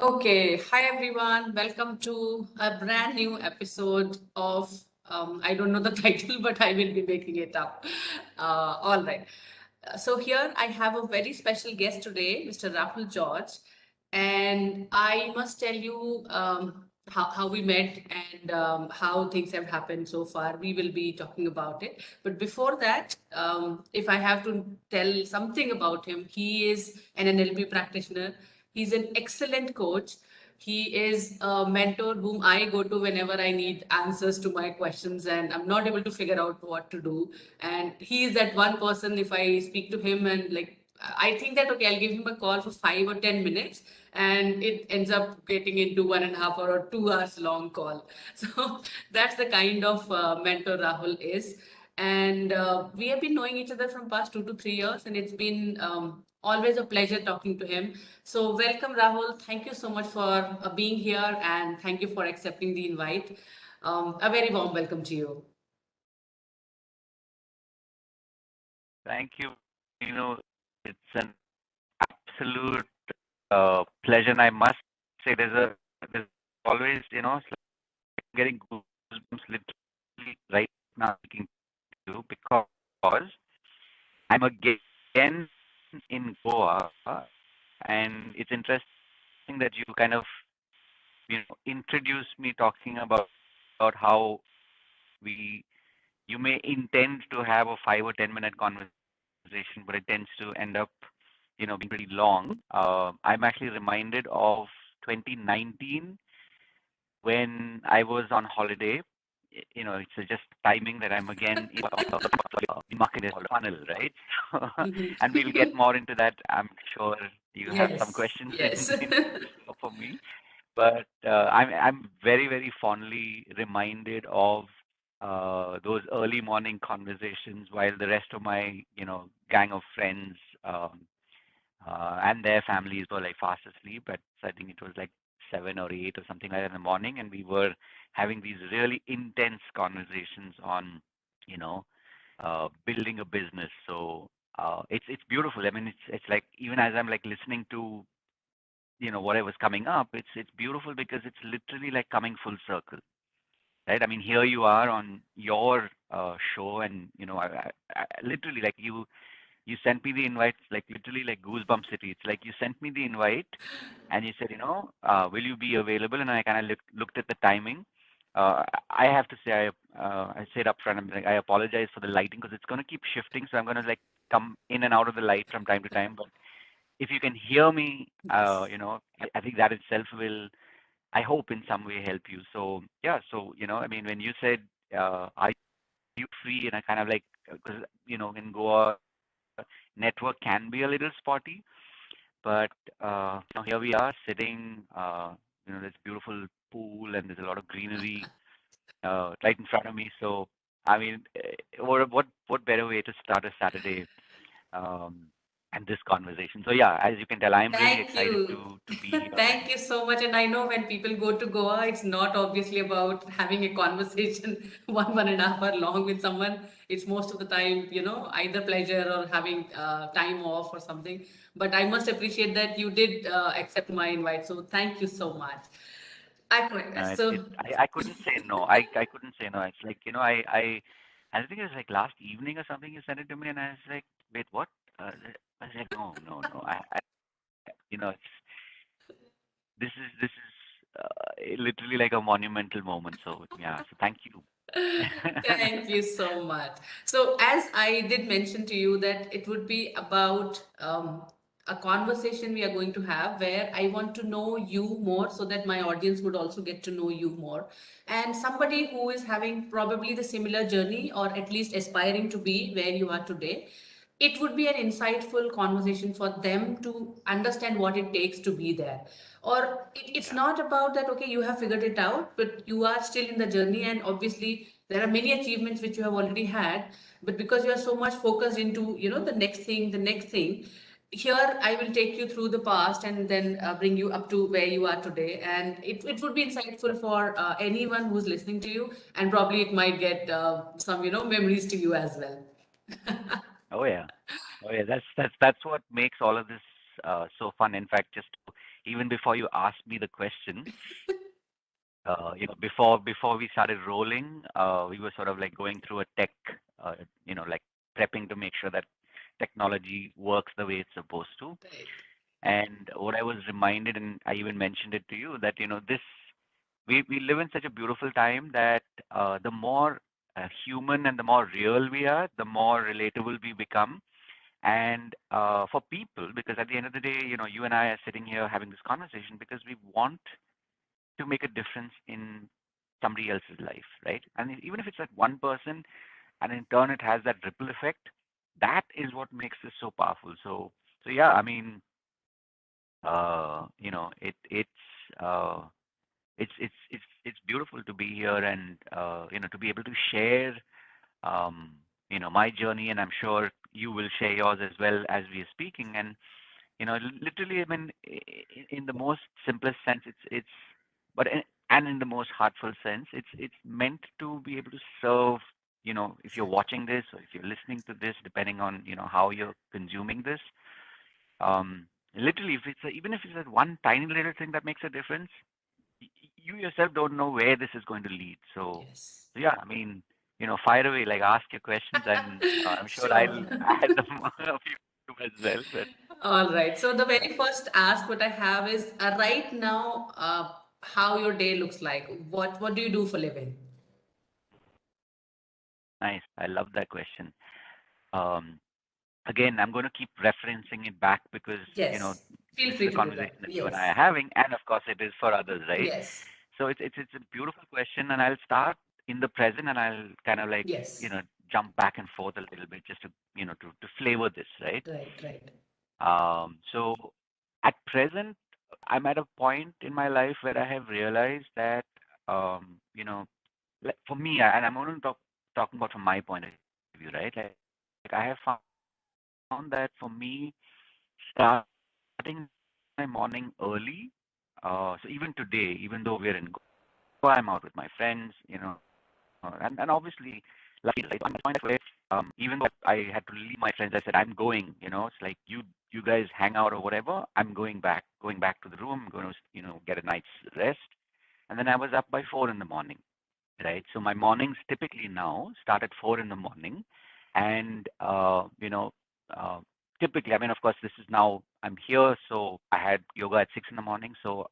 Okay, hi everyone. Welcome to a brand new episode of I don't know the title, but I will be making it up. All right. So here I have a very special guest today, Mr. Rahul George, and I must tell you how we met and how things have happened so far. We will be talking about it. But before that, if I have to tell something about him, he is an NLP practitioner. He's an excellent coach. He is a mentor whom I go to whenever I need answers to my questions and I'm not able to figure out what to do. And he is that one person, if I speak to him and like, I think that, okay, I'll give him a call for 5 or 10 minutes and it ends up getting into 1.5 hour or 2 hours long call. So that's the kind of mentor Rahul is. And we have been knowing each other from past 2 to 3 years and it's been always a pleasure talking to him. So, welcome, Rahul. Thank you so much for being here and thank you for accepting the invite. A very warm welcome to you. Thank you. It's an absolute pleasure, and I must say, there's always, it's like getting goosebumps literally right now speaking to you because I'm again in Goa, and it's interesting that you kind of, introduced me talking about how we you may intend to have a 5 or 10 minute conversation, but it tends to end up, being pretty long. I'm actually reminded of 2019 when I was on holiday. It's just timing that I'm again in the market funnel, right? And we'll get Mhm. more into that. I'm sure you have some Yes, questions yes. in store for me. But I'm very, very fondly reminded of those early morning conversations while the rest of my, gang of friends and their families were like fast asleep. But I think it was like 7 or 8 or something like that in the morning, and we were having these really intense conversations on, you know, building a business. So it's beautiful. I mean, it's like even as I'm like listening to whatever's coming up, it's beautiful because it's literally like coming full circle, right? I mean, here you are on your show, and literally like you sent me the invite, like literally like goosebump city. It's like you sent me the invite, and you said, will you be available? And I kind of looked at the timing. I have to say, I said up front, I'm like, I apologize for the lighting because it's going to keep shifting, so I'm going to like come in and out of the light from time to time. But if you can hear me, Yes. I think that itself will, I hope, in some way help you. So yeah, so I mean, when you said, are you free? And I kind of like, because in Goa, network can be a little spotty, but here we are sitting, this beautiful pool, and there's a lot of greenery right in front of me. So I mean, what better way to start a Saturday um, and this conversation? So yeah, as you can tell, I'm really Thank excited you. to be here. Thank you so much. And I know when people go to Goa, it's not obviously about having a conversation 1.5 hour long with someone. It's most of the time, either pleasure or having time off or something. But I must appreciate that you did accept my invite. So thank you so much. So I couldn't say no. I couldn't say no. It's like, I think it was like last evening or something you sent it to me, and I was like, wait, what? I was like, no, no, no. It's this is literally like a monumental moment. So yeah, so thank you. thank you so much. So, as I did mention to you that it would be about a conversation we are going to have where I want to know you more so that my audience would also get to know you more. And somebody who is having probably the similar journey or at least aspiring to be where you are today, it would be an insightful conversation for them to understand what it takes to be there. Or it's Yeah. not about that, okay, you have figured it out, but you are still in the journey, and obviously there are many achievements which you have already had, but because you are so much focused into, the next thing, here I will take you through the past and then bring you up to where you are today. And it would be insightful for anyone who's listening to you, and probably it might get some, memories to you as well. Oh yeah. Oh yeah. That's what makes all of this so fun. In fact, just to even before you asked me the question, before we started rolling, we were sort of like going through a tech, uh, like prepping to make sure that technology works the way it's supposed to. Right. And what I was reminded, and I even mentioned it to you, that this we live in such a beautiful time that the more human and the more real we are, the more relatable we become. And for people, because at the end of the day, you and I are sitting here having this conversation because we want to make a difference in somebody else's life, right? And even if it's like one person, and in turn it has that ripple effect, that is what makes this so powerful. So yeah, I mean, uh, it's beautiful to be here and to be able to share um, my journey, and I'm sure you will share yours as well as we are speaking. And literally, I mean, in the most simplest sense, but and in the most heartful sense, it's meant to be able to serve. If you're watching this or if you're listening to this, depending on how you're consuming this, literally, even if it's that one tiny little thing that makes a difference, you yourself don't know where this is going to lead. Yes. So yeah, I mean, fire away, like ask your questions, and I'm sure Sure. I'll add them a few as well. But All right. So the very first ask what I have is right now, how your day looks like. What do you do for living? nice, I love that question. Um, Again, I'm going to keep referencing it back because Yes. Feel this is free a to do conversation that. that you and I Yes. are having, and of course, it is for others, right? Yes. So it's a beautiful question, and I'll start in the present, and I'll kind of like Yes. jump back and forth a little bit just to to flavor this, right? Right. Right. So at present, I'm at a point in my life where I have realized that like for me, and I'm only talking about from my point of view, right? Like I have found that for me, starting my morning early. So even today, even though we're in Goa, I'm out with my friends, and obviously, lucky enough, right? So I'm at a point where even though I had to leave my friends, I said I'm going. It's like you guys hang out or whatever. I'm going back to the room. I'm going to get a night's rest, and then I was up by 4 in the morning, right? So my mornings typically now start at 4 in the morning, and uh, typically, I mean, of course, this is now I'm here, so I had yoga at 6 in the morning. So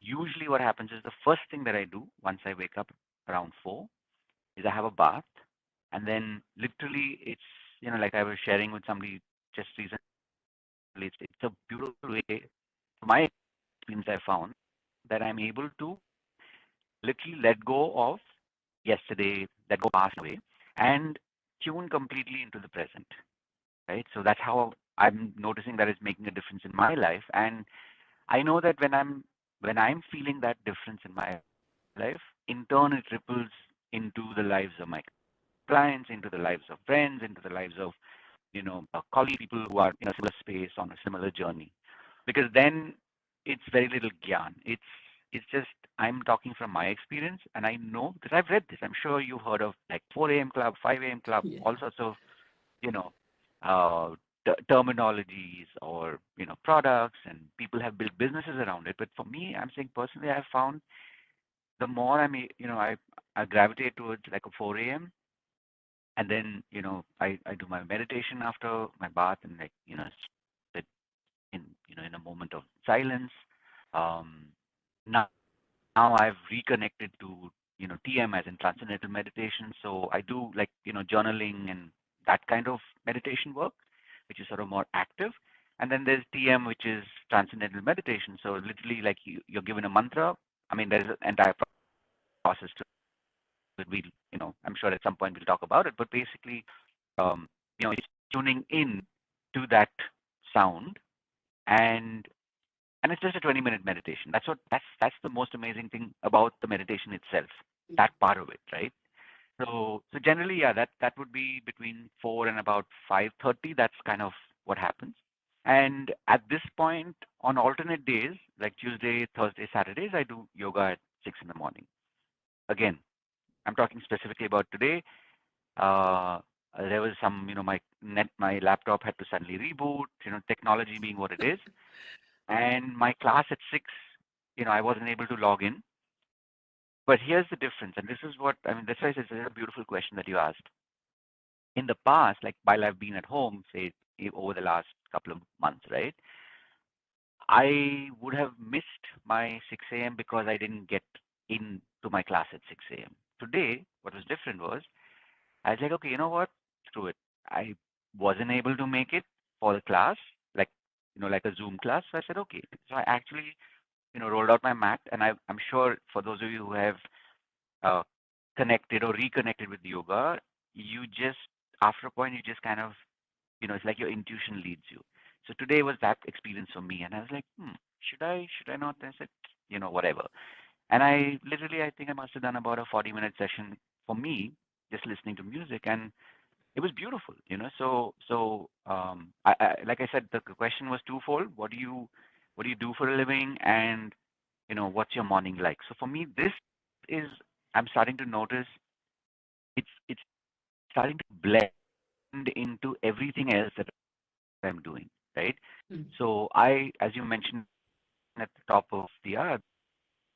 usually, what happens is the first thing that I do once I wake up around 4 is I have a bath, and then literally, it's like I was sharing with somebody just recently. It's a beautiful way, from my experience, I found that I'm able to literally let go of yesterday, let go of the past in a way, and tune completely into the present, right? So that's how I'm noticing that it's making a difference in my life. And I know that when I'm feeling that difference in my life, in turn it ripples into the lives of my clients, into the lives of friends, into the lives of colleagues, people who are in a similar space on a similar journey. Because then it's very little gyan. It's just I'm talking from my experience, and I know because I've read this. I'm sure you've heard of like 4 a.m. club, 5 a.m. club, Yeah. all sorts of you know terminologies or products, and people have built businesses around it. But for me, I'm saying personally, I've found the more I gravitate towards like a 4 a.m. and then I do my meditation after my bath and like sit in a moment of silence. Now I've reconnected to TM as in transcendental meditation. So I do like journaling and that kind of meditation work, which is sort of more active. And then there's TM, which is transcendental meditation. So literally, like you're given a mantra. I mean, there's an entire process to it. I'm sure at some point we'll talk about it. But basically, um, it's tuning in to that sound, and it's just a 20-minute meditation. That's the most amazing thing about the meditation itself. That part of it, right? So generally, yeah, that would be between 4 and about 5:30. That's kind of what happens. And at this point, on alternate days, like Tuesday, Thursday, Saturdays, I do yoga at 6 in the morning. Again, I'm talking specifically about today. Uh, there was my laptop had to suddenly reboot. Technology being what it is, and my class at 6, I wasn't able to log in. But here's the difference, and this is what I mean. That's why it's a beautiful question that you asked. In the past, like while I've been at home, say over the last couple of months, right? I would have missed my 6 a.m. because I didn't get in to my class at 6 a.m. Today, what was different was I was like, okay, you know what? Screw it. I wasn't able to make it for the class, like like a Zoom class. So I said, okay. So I actually, rolled out my mat, and I'm sure for those of you who have uh, connected or reconnected with yoga, you just after a point you just kind of it's like your intuition leads you. So today was that experience for me, and I was like, should I not? And I said, whatever. And I think I must have done about a 40-minute session for me, just listening to music, and it was beautiful. So like I said, the question was twofold. What do you do for a living, and what's your morning like? So for me, this is I'm starting to notice it's starting to blend into everything else that I'm doing, right? Mm. So as you mentioned at the top of the hour,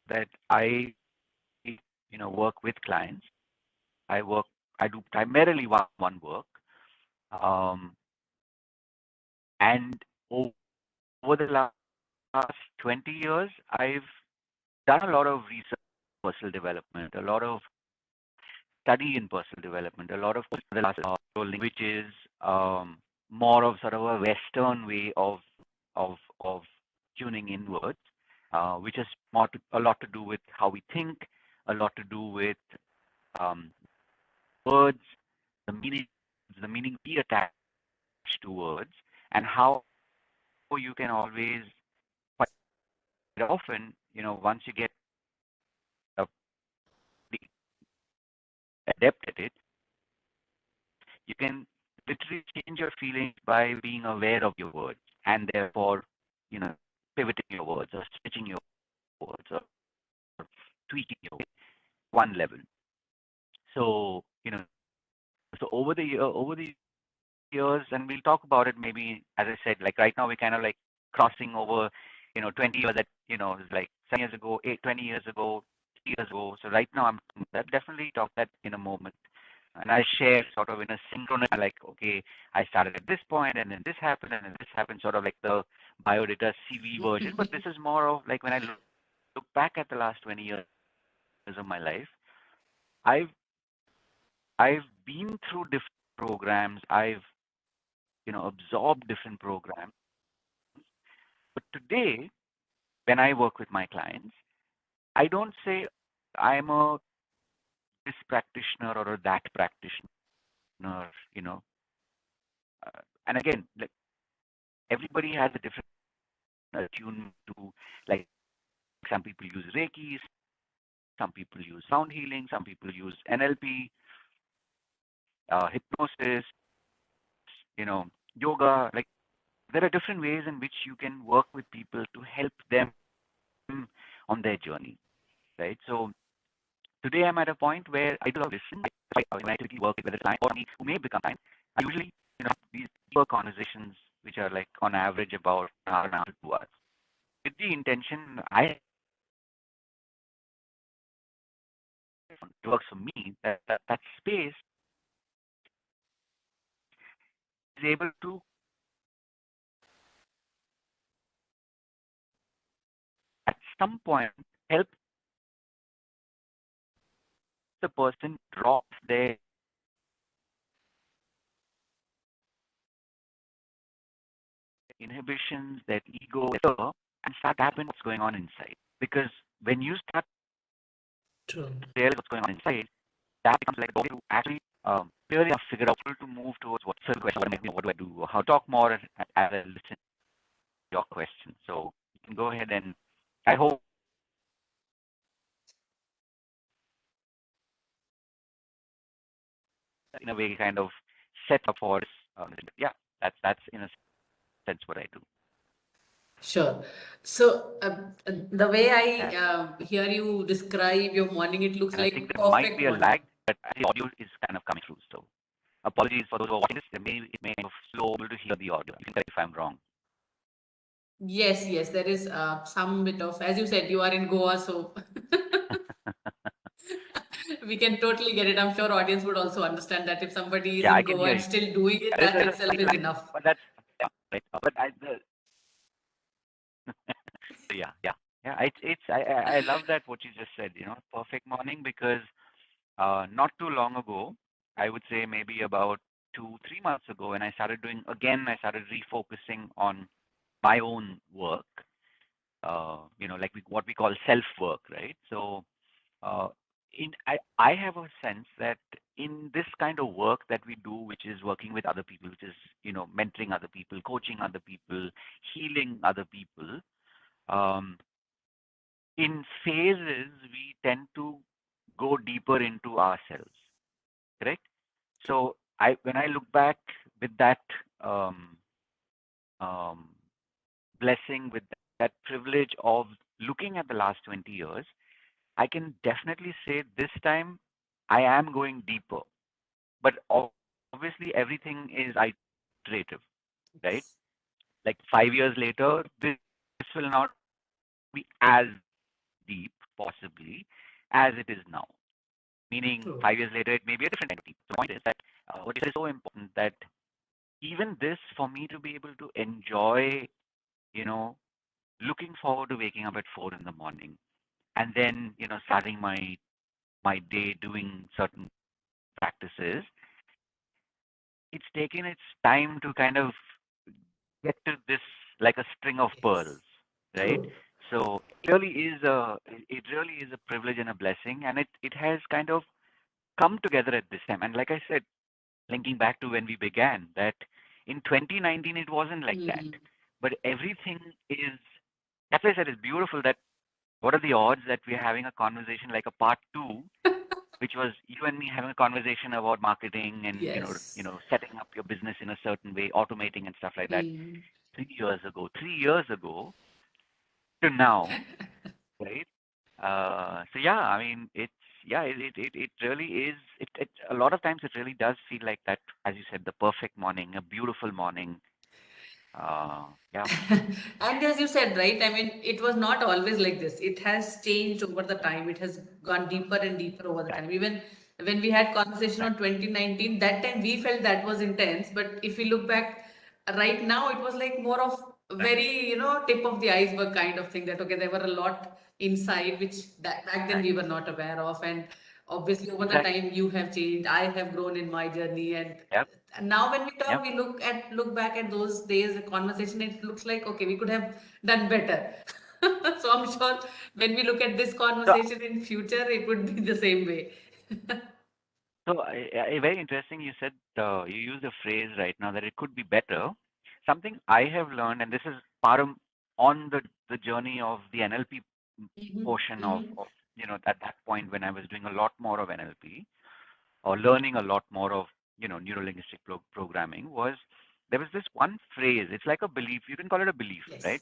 that I, work with clients. I work, I do primarily one work, um, and over the last 20 years, I've done a lot of research, personal development, a lot of study in personal development, a lot of the last which is um, more of sort of a Western way of tuning inwards, which is a lot to do with how we think, a lot to do with um, words, the meaning we attach to words, and how you can always quite often, once you get uh, adept at it, you can literally change your feelings by being aware of your words and therefore, pivoting your words or switching your words or tweaking your words one level. So, over the years, and we'll talk about it maybe, as I said, like right now we're kind of like crossing over, 20 years that, is like 7 years ago, 20 years ago, 3 years ago. So right now that definitely talk that in a moment. And I share sort of in a synchronous, like, okay, I started at this point and then this happened and then this happened, sort of like the biodata CV version. But this is more of like when I look back at the last 20 years of my life, I've I've been through different programs. I've absorbed different programs. But today, when I work with my clients, I don't say I'm a this practitioner or a that practitioner. You know, and again, like everybody has a different attunement to, like some people use Reiki, some people use sound healing, some people use NLP, hypnosis, yoga. Like there are different ways in which you can work with people to help them on their journey, right? So today I'm at a point where I do listen. When I typically work with a client or me who may become client, I usually, these deeper conversations which are like on average about an hour and a half to 2 hours. With the intention, it works for me that space is able to at some point help the person drop their inhibitions, their ego, and start tapping what's going on inside. Because when you start True. to realize what's going on inside, that becomes like a way to actually clearly figure out to move towards what's the question, what do I do, or how to talk more as I listen to your question. So you can go ahead, and I hope in a way kind of set up for this. Yeah, that's in a sense what I do. Sure. So, the way I Yeah. hear you describe your morning, it looks And I like think a there might perfect be a morning. lag, but the audio is kind of coming through. So apologies for those who are watching this. It may kind of slow to hear the audio. You can correct if I'm wrong. Yes, yes, there is some bit of, as you said, you are in Goa, so we can totally get it. I'm sure audience would also understand that if somebody is Yeah, in I can Goa hear and you. still doing it, There's that a itself slight is lag, enough. but that's yeah, right. But yeah, yeah, yeah. I love that what you just said. Perfect morning because not too long ago, I would say maybe about 2, 3 months ago, when I started doing again, I started refocusing on my own work. Like what we call self work, right? So uh, I have a sense that in this kind of work that we do, which is working with other people, which is mentoring other people, coaching other people, healing other people, um, in phases we tend to go deeper into ourselves, correct? So I when I look back with that um, um, blessing, with that privilege of looking at the last 20 years, I can definitely say this time I am going deeper. But obviously, everything is iterative, right? Yes. Like 5 years later, this will not be as deep, possibly, as it is now. Meaning, 5 years later, it may be a different kind of deep. True. So the point is that what you said is so important that even this, for me to be able to enjoy, you know, looking forward to waking up at 4 in the morning, and then starting my day doing certain practices, it's taken its time to kind of get to this like a string of pearls, Yes. right? True. So it really is a privilege and a blessing, and it has kind of come together at this time. And like I said, linking back to when we began, that in 2019 it wasn't like that, Hmm. but everything is. That's why I said it's beautiful that what are the odds that we're having a conversation like a part two, which was you and me having a conversation about marketing and Yes. setting up your business in a certain way, automating and stuff like that. Mm. 3 years ago, 3 years ago to now, right? So yeah, I mean, it really is. It a lot of times it really does feel like that, as you said, the perfect morning, a beautiful morning. Yeah, And as you said, right, I mean, it was not always like this. It has changed over the time. It has gone deeper and deeper over the time. exactly, Even when we had conversation on exactly, 2019, that time we felt that was intense. But if we look back right now, it was like more of right, very, tip of the iceberg kind of thing that, okay, there were a lot inside which that back then we were exactly, not aware of. And obviously over the exactly. time you have changed, I have grown in my journey. Yep, And now when we talk, yep. we look back at those days, the conversation, it looks like, okay, we could have done better. So I'm sure when we look at this So conversation in future, it would be the same way. Very interesting. You said you used a phrase right now that it could be better. Something I have learned, and this is part of on the journey of the NLP Hmm. portion Hmm. of at that point when I was doing a lot more of NLP or learning a lot more of neuro linguistic programming, was there was this one phrase. It's like a belief. You can call it a belief, right? Yes.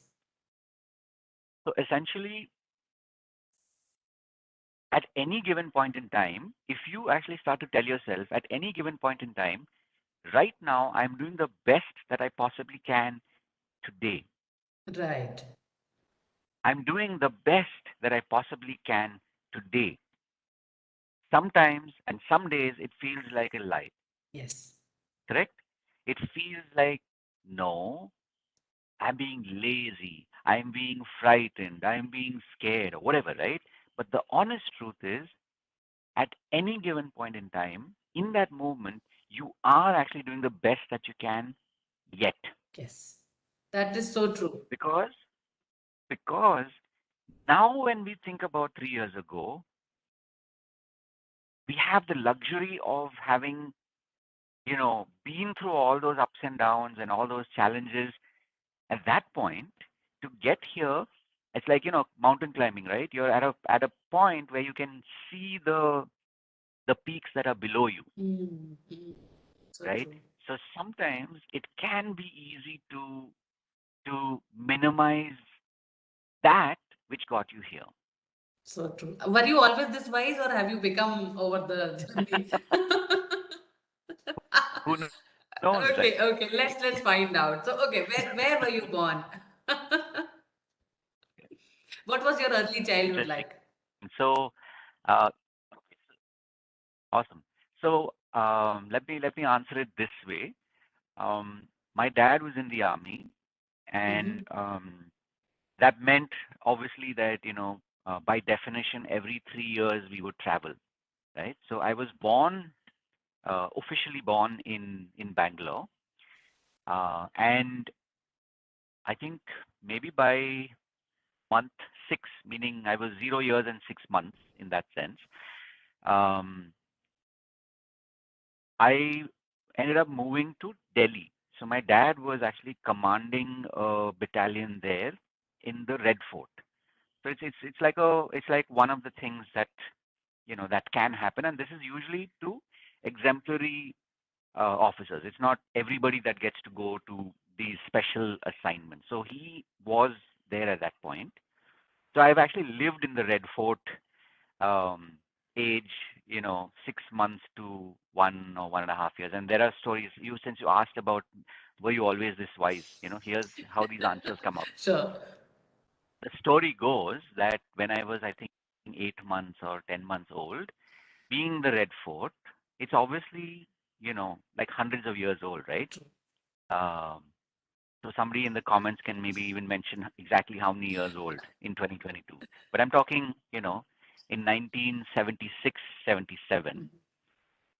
So essentially, at any given point in time, if you actually start to tell yourself at any given point in time, right now I'm doing the best that I possibly can today. Right. I'm doing the best that I possibly can today. Sometimes and some days it feels like a lie, Yes. correct? It feels like, no, I'm being lazy, I'm being frightened, I'm being scared, or whatever, right? But the honest truth is, at any given point in time, in that moment, you are actually doing the best that you can yet. Yes. That is so true. Because because now when we think about 3 years ago, we have the luxury of having, been through all those ups and downs and all those challenges at that point. To get here, it's like, mountain climbing, right? You're at a point where you can see the peaks that are below you, Mm. So right? true. So sometimes it can be easy to minimize that which got you here. So true. Were you always this wise or have you become over the journey? Who knows, right? Okay, okay. Let's find out. So, okay, where were you born? What was your early childhood Interesting. like? So, uh, awesome. So, let me answer it this way. My dad was in the army, and Mm-hmm. that meant obviously that by definition, every 3 years we would travel, right? So I was born officially born in Bangalore, and I think maybe by month six, meaning I was 0 years and 6 months in that sense. Um, I ended up moving to Delhi. So my dad was actually commanding a battalion there in the Red Fort. So it's like one of the things that that can happen, and this is usually to exemplary officers. It's not everybody that gets to go to these special assignments. So he was there at that point. So I've actually lived in the Red Fort um, age, 6 months to 1 or 1.5 years. And there are stories. Since you asked about were you always this wise, here's how these answers come up. Sure. The story goes that when I was, I think, 8 months or 10 months old, being the Red Fort, it's obviously, like hundreds of years old, right? Um, so somebody in the comments can maybe even mention exactly how many years old in 2022. But I'm talking, in 1976, 77.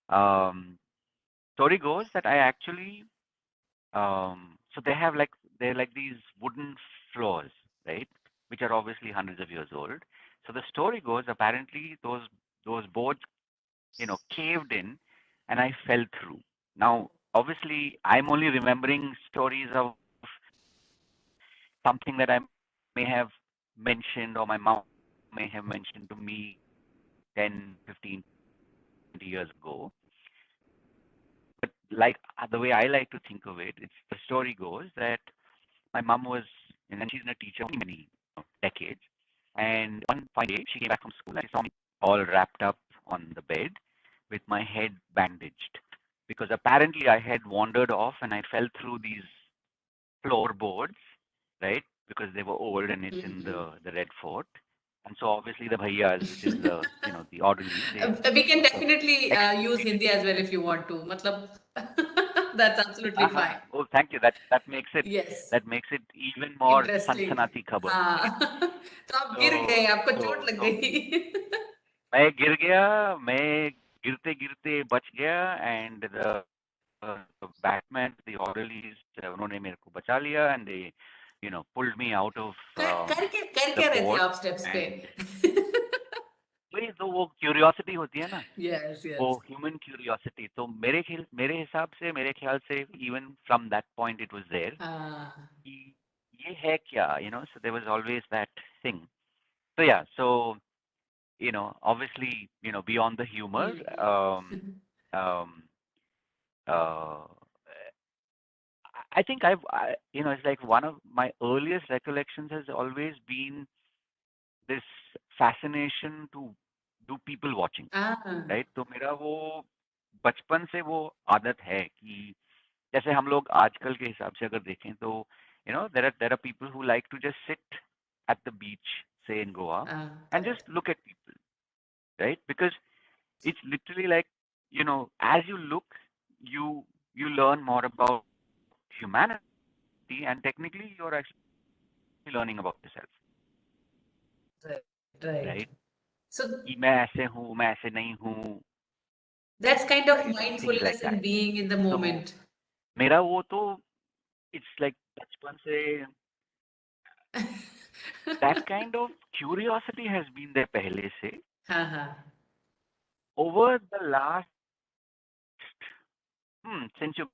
Um, Story goes that I actually, so they're like these wooden floors, right, which are obviously hundreds of years old. So the story goes apparently those boards, caved in, and I fell through. Now, obviously, I'm only remembering stories of something that I may have mentioned or my mom may have mentioned to me 10, 15, 20 years ago. But like the way I like to think of it, it's the story goes that my mom was, and she's been a teacher for many decades. And one fine day, she came back from school and she saw me all wrapped up on the bed with my head bandaged because apparently I had wandered off and I fell through these floorboards, right? Because they were old and it's in the Red Fort. And so obviously the bhaiyas, which is the orderlies, they We can sort of definitely use excluded Hindi as well if you want to. Matlab, that's absolutely Uh-huh. fine. Oh, thank you. Yes. That makes it even more interesting सनसनाती खबर, right? हाँ तो आप गिर So गए आपको चोट so लग so गई मैं गिर गया, मैं गिरते-गिरते बच गया and the batman, the orderlies, उन्होंने मेरे को बचा लिया and they, pulled me out of कर the क्या रहे थे board आप स्टेप्स पे and वही तो वो क्यूरियोसिटी होती है ना, यस वो यस ह्यूमन क्यूरियोसिटी तो मेरे हिसाब से मेरे ख्याल से even from that point it was there हाँ कि ये है क्या, so there was always that thing. So yeah, so obviously, beyond the humor, um uh I think it's like one of my earliest recollections has always been this fascination to do people watching, हाँ right? तो मेरा वो बचपन से वो आदत है कि जैसे हम लोग आजकल के हिसाब से अगर देखें तो there are people who like to just sit at the beach, say in Goa, and just correct look at people, right? Because it's literally like, as you look, you learn more about humanity, and technically you're actually learning about yourself, right right? Right so कि मैं ऐसे हूँ, मैं ऐसे नहीं हूँ, that's kind of things like mindfulness in that. Being in the So moment मेरा वो तो it's like बचपन से that kind of curiosity has been there पहले से. हाँ हाँ Over the last, since you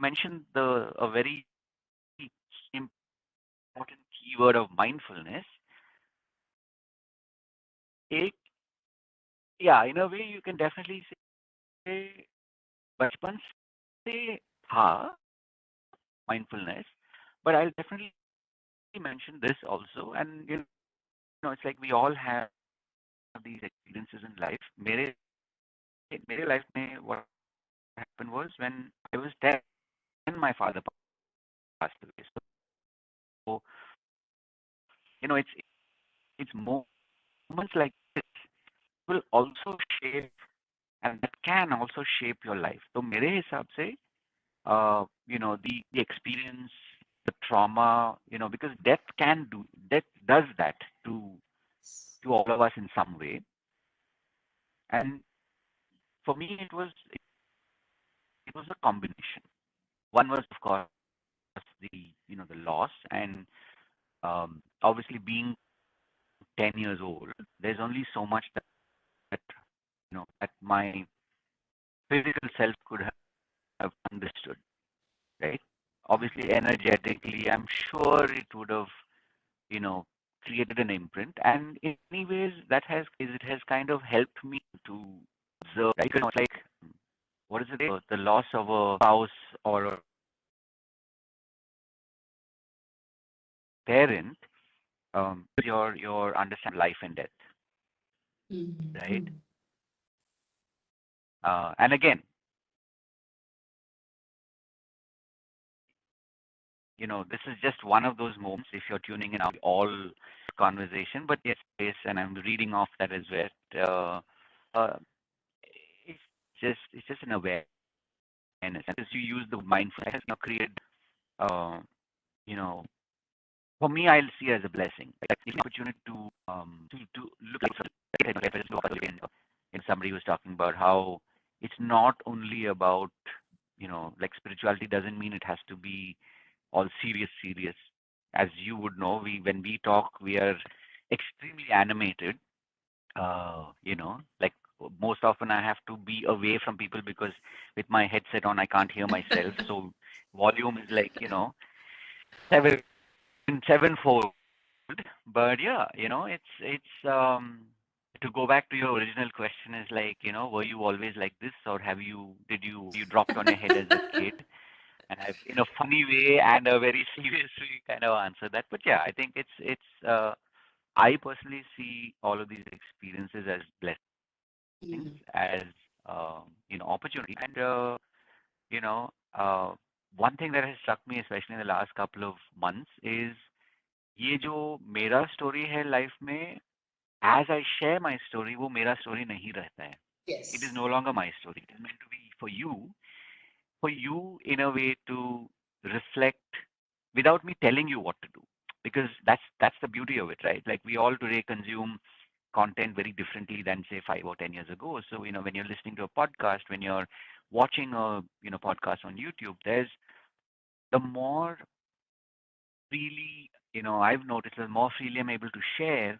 mentioned a very important keyword of mindfulness, एक, yeah, in a way you can definitely say बचपन से था mindfulness, but I'll definitely mention this also. And it's like we all have these experiences in life. मेरे life में what happened was when I was 10, my father passed away. So you know, it's moments like this will also shape, and that can also shape your life. So मेरे हिसाब से, the experience, the trauma, because death does that to all of us in some way. And for me, it was a combination. One was, of course, the loss, and obviously being 10 years old, there's only so much that my physical self could have understood, right? Obviously, energetically, I'm sure it would have, you know, created an imprint. And in many ways, it has kind of helped me to observe, right? Because, it's like, what is it? The loss of a spouse or a parent, your understand life and death, right? Mm-hmm. And again, this is just one of those moments. If you're tuning in, all conversation, but yes, and I'm reading off that as well. Uh, it's it's just an awareness, and as you use the mindfulness, has created, uh, you know, for me, I'll see it as a blessing. Like it's an opportunity to look at something. And somebody was talking about how it's not only about, like spirituality doesn't mean it has to be all serious. As you would know, when we talk, we are extremely animated. Like most often I have to be away from people because with my headset on, I can't hear myself. So volume is like, seven sevenfold. But yeah, to go back to your original question is like, were you always like this, or did you dropped on your head as a kid? And I've, in a funny way and a very serious way, kind of answered that. But yeah, I think I personally see all of these experiences as blessings, Mm-hmm. as opportunity. And you know, uh, one thing that has struck me, especially in the last couple of months, is ये जो मेरा story है life में, as I share my story, वो मेरा story नहीं रहता है. It is Yes. no longer my story. It is meant to be for you in a way to reflect without me telling you what to do. Because that's the beauty of it, right? Like we all today consume content very differently than say 5 or 10 years ago. So when you're listening to a podcast, when you're watching a podcast on YouTube, there's the more freely I've noticed the more freely I'm able to share.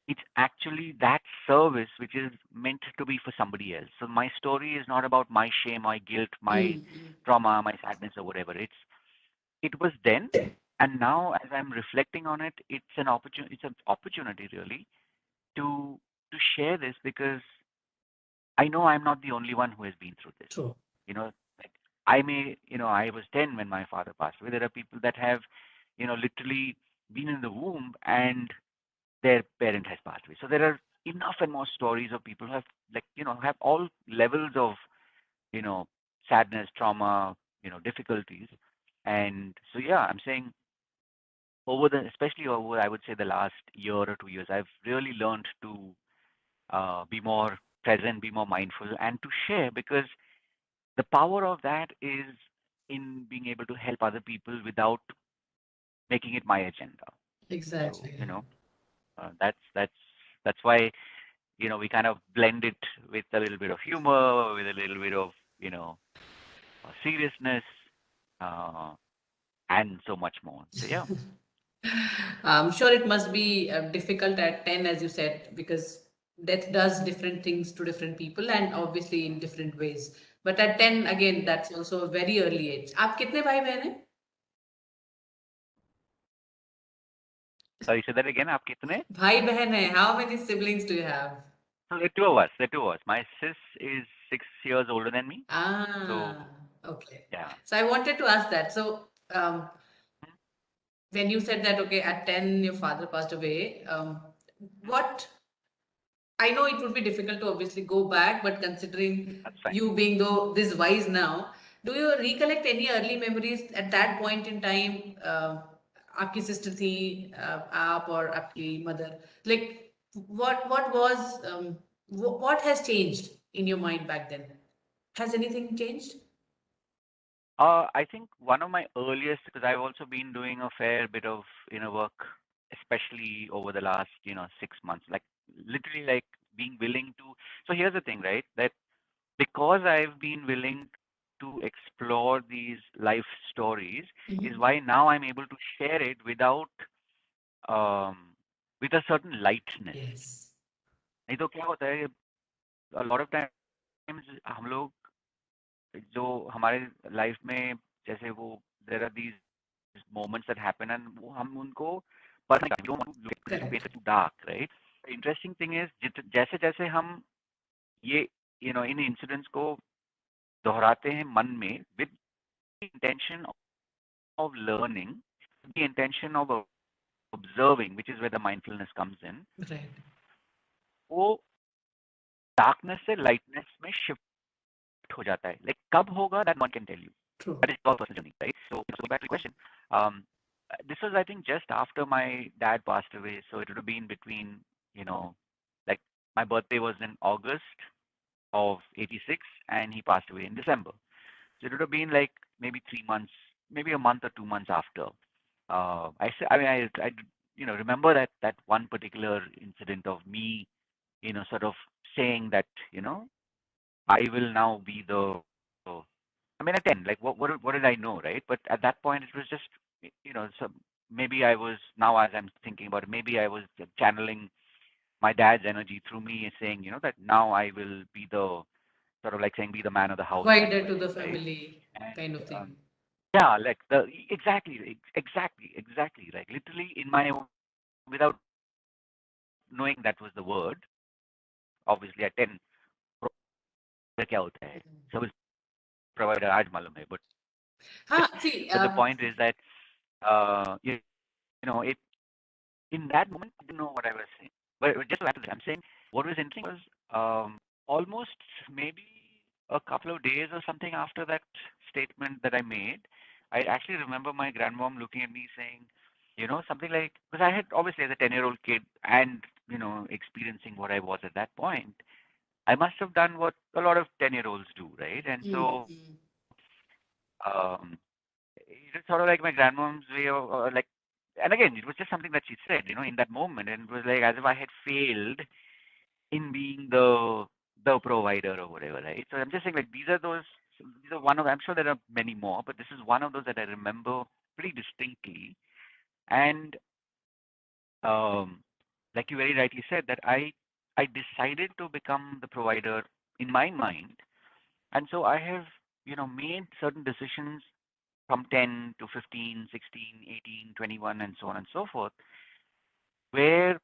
It's actually that service which is meant to be for somebody else. So my story is not about my shame, my guilt, my Mm-hmm. trauma, my sadness, or whatever. It was then, and now as I'm reflecting on it, it's an opportunity. It's an opportunity really to share this because I know I'm not the only one who has been through this. True. Like I was 10 when my father passed away. There are people that have, literally been in the womb and their parent has passed away. So there are enough and more stories of people who have have all levels of, you know, sadness, trauma, difficulties. And so yeah, I'm saying especially over I would say the last year or 2 years, I've really learned to be more present, be more mindful, and to share because the power of that is in being able to help other people without making it my agenda. So Exactly. that's why we kind of blend it with a little bit of humor, with a little bit of, seriousness, uh, and so much more. So yeah, I'm sure it must be difficult at 10, as you said, because death does different things to different people and obviously in different ways. But at 10, again, that's also a very early age. आप कितने भाई बहन हैं? sorry, say that again. आप कितने? भाई बहन हैं. How many siblings do you have? So the two of us. The two of us. My sis is 6 years older than me. Ah, So okay. yeah. So I wanted to ask that. So when you said that, okay, at 10, your father passed away, what I know it would be difficult to obviously go back, but considering That's fine. you being though this wise now, do you recollect any early memories at that point in time? आपकी sister थी, आप और आपकी mother, like what was what has changed in your mind back then? Has anything changed? I think one of my earliest, because I've also been doing a fair bit of inner work, especially over the last, 6 months, like literally like being willing to. So here's the thing, right? That because I've been willing to explore these life stories is why Mm-hmm. now I'm able to share it without, um, with a certain lightness. Yes. नहीं तो क्या होता है, a lot of times हम लोग जो हमारे life में जैसे वो there are these moments that happen and वो हम उनको personally we don't want to look paint it Correct. too dark, right? The interesting thing is जैसे जैसे हम ये इन इंसिडेंट्स को दोहराते हैं मन में with the intention of learning, the intention of observing, which is where the mindfulness comes in, Right. वो darkness से lightness में shift हो जाता है. Like कब होगा that no one can tell you. That is True. your personal journey, right? So back to the question. Um, this was, I think, just after my dad passed away. So it would have been between, you know, like my birthday was in August of '86, and he passed away in December. So it would have been like maybe 3 months, maybe a month or 2 months after. I mean, I remember that one particular incident of me, sort of saying that, I will now be the. I mean, at 10, like what did I know, right? But at that point, it was just, so maybe I was now as I'm thinking about it, maybe I was channeling my dad's energy through me, saying, that now I will be the sort of like saying, be the man of the house kind of Provider a to the thing, right? family And kind of thing. yeah, like exactly, like literally in my without knowing that was the word. Obviously, at 10, provider क्या होता है? Service provider आज मालूम है, हाँ, see, but the point is that it in that moment I didn't know what I was saying. But just to add to that, I'm saying what was interesting was almost maybe a couple of days or something after that statement that I made, I actually remember my grandmom looking at me saying, something like, because I had obviously as a 10-year-old kid and, experiencing what I was at that point, I must have done what a lot of 10-year-olds do, right? And so, mm, um, it is sort of like my grandmom's way of, like, and again, it was just something that she said, in that moment, and it was like as if I had failed in being the provider or whatever, right? So I'm just saying, like, these are one of, I'm sure there are many more, but this is one of those that I remember pretty distinctly. And um, like you very rightly said, that I decided to become the provider in my mind, and so I have made certain decisions from 10 to 15, 16, 18, 21, and so on and so forth, where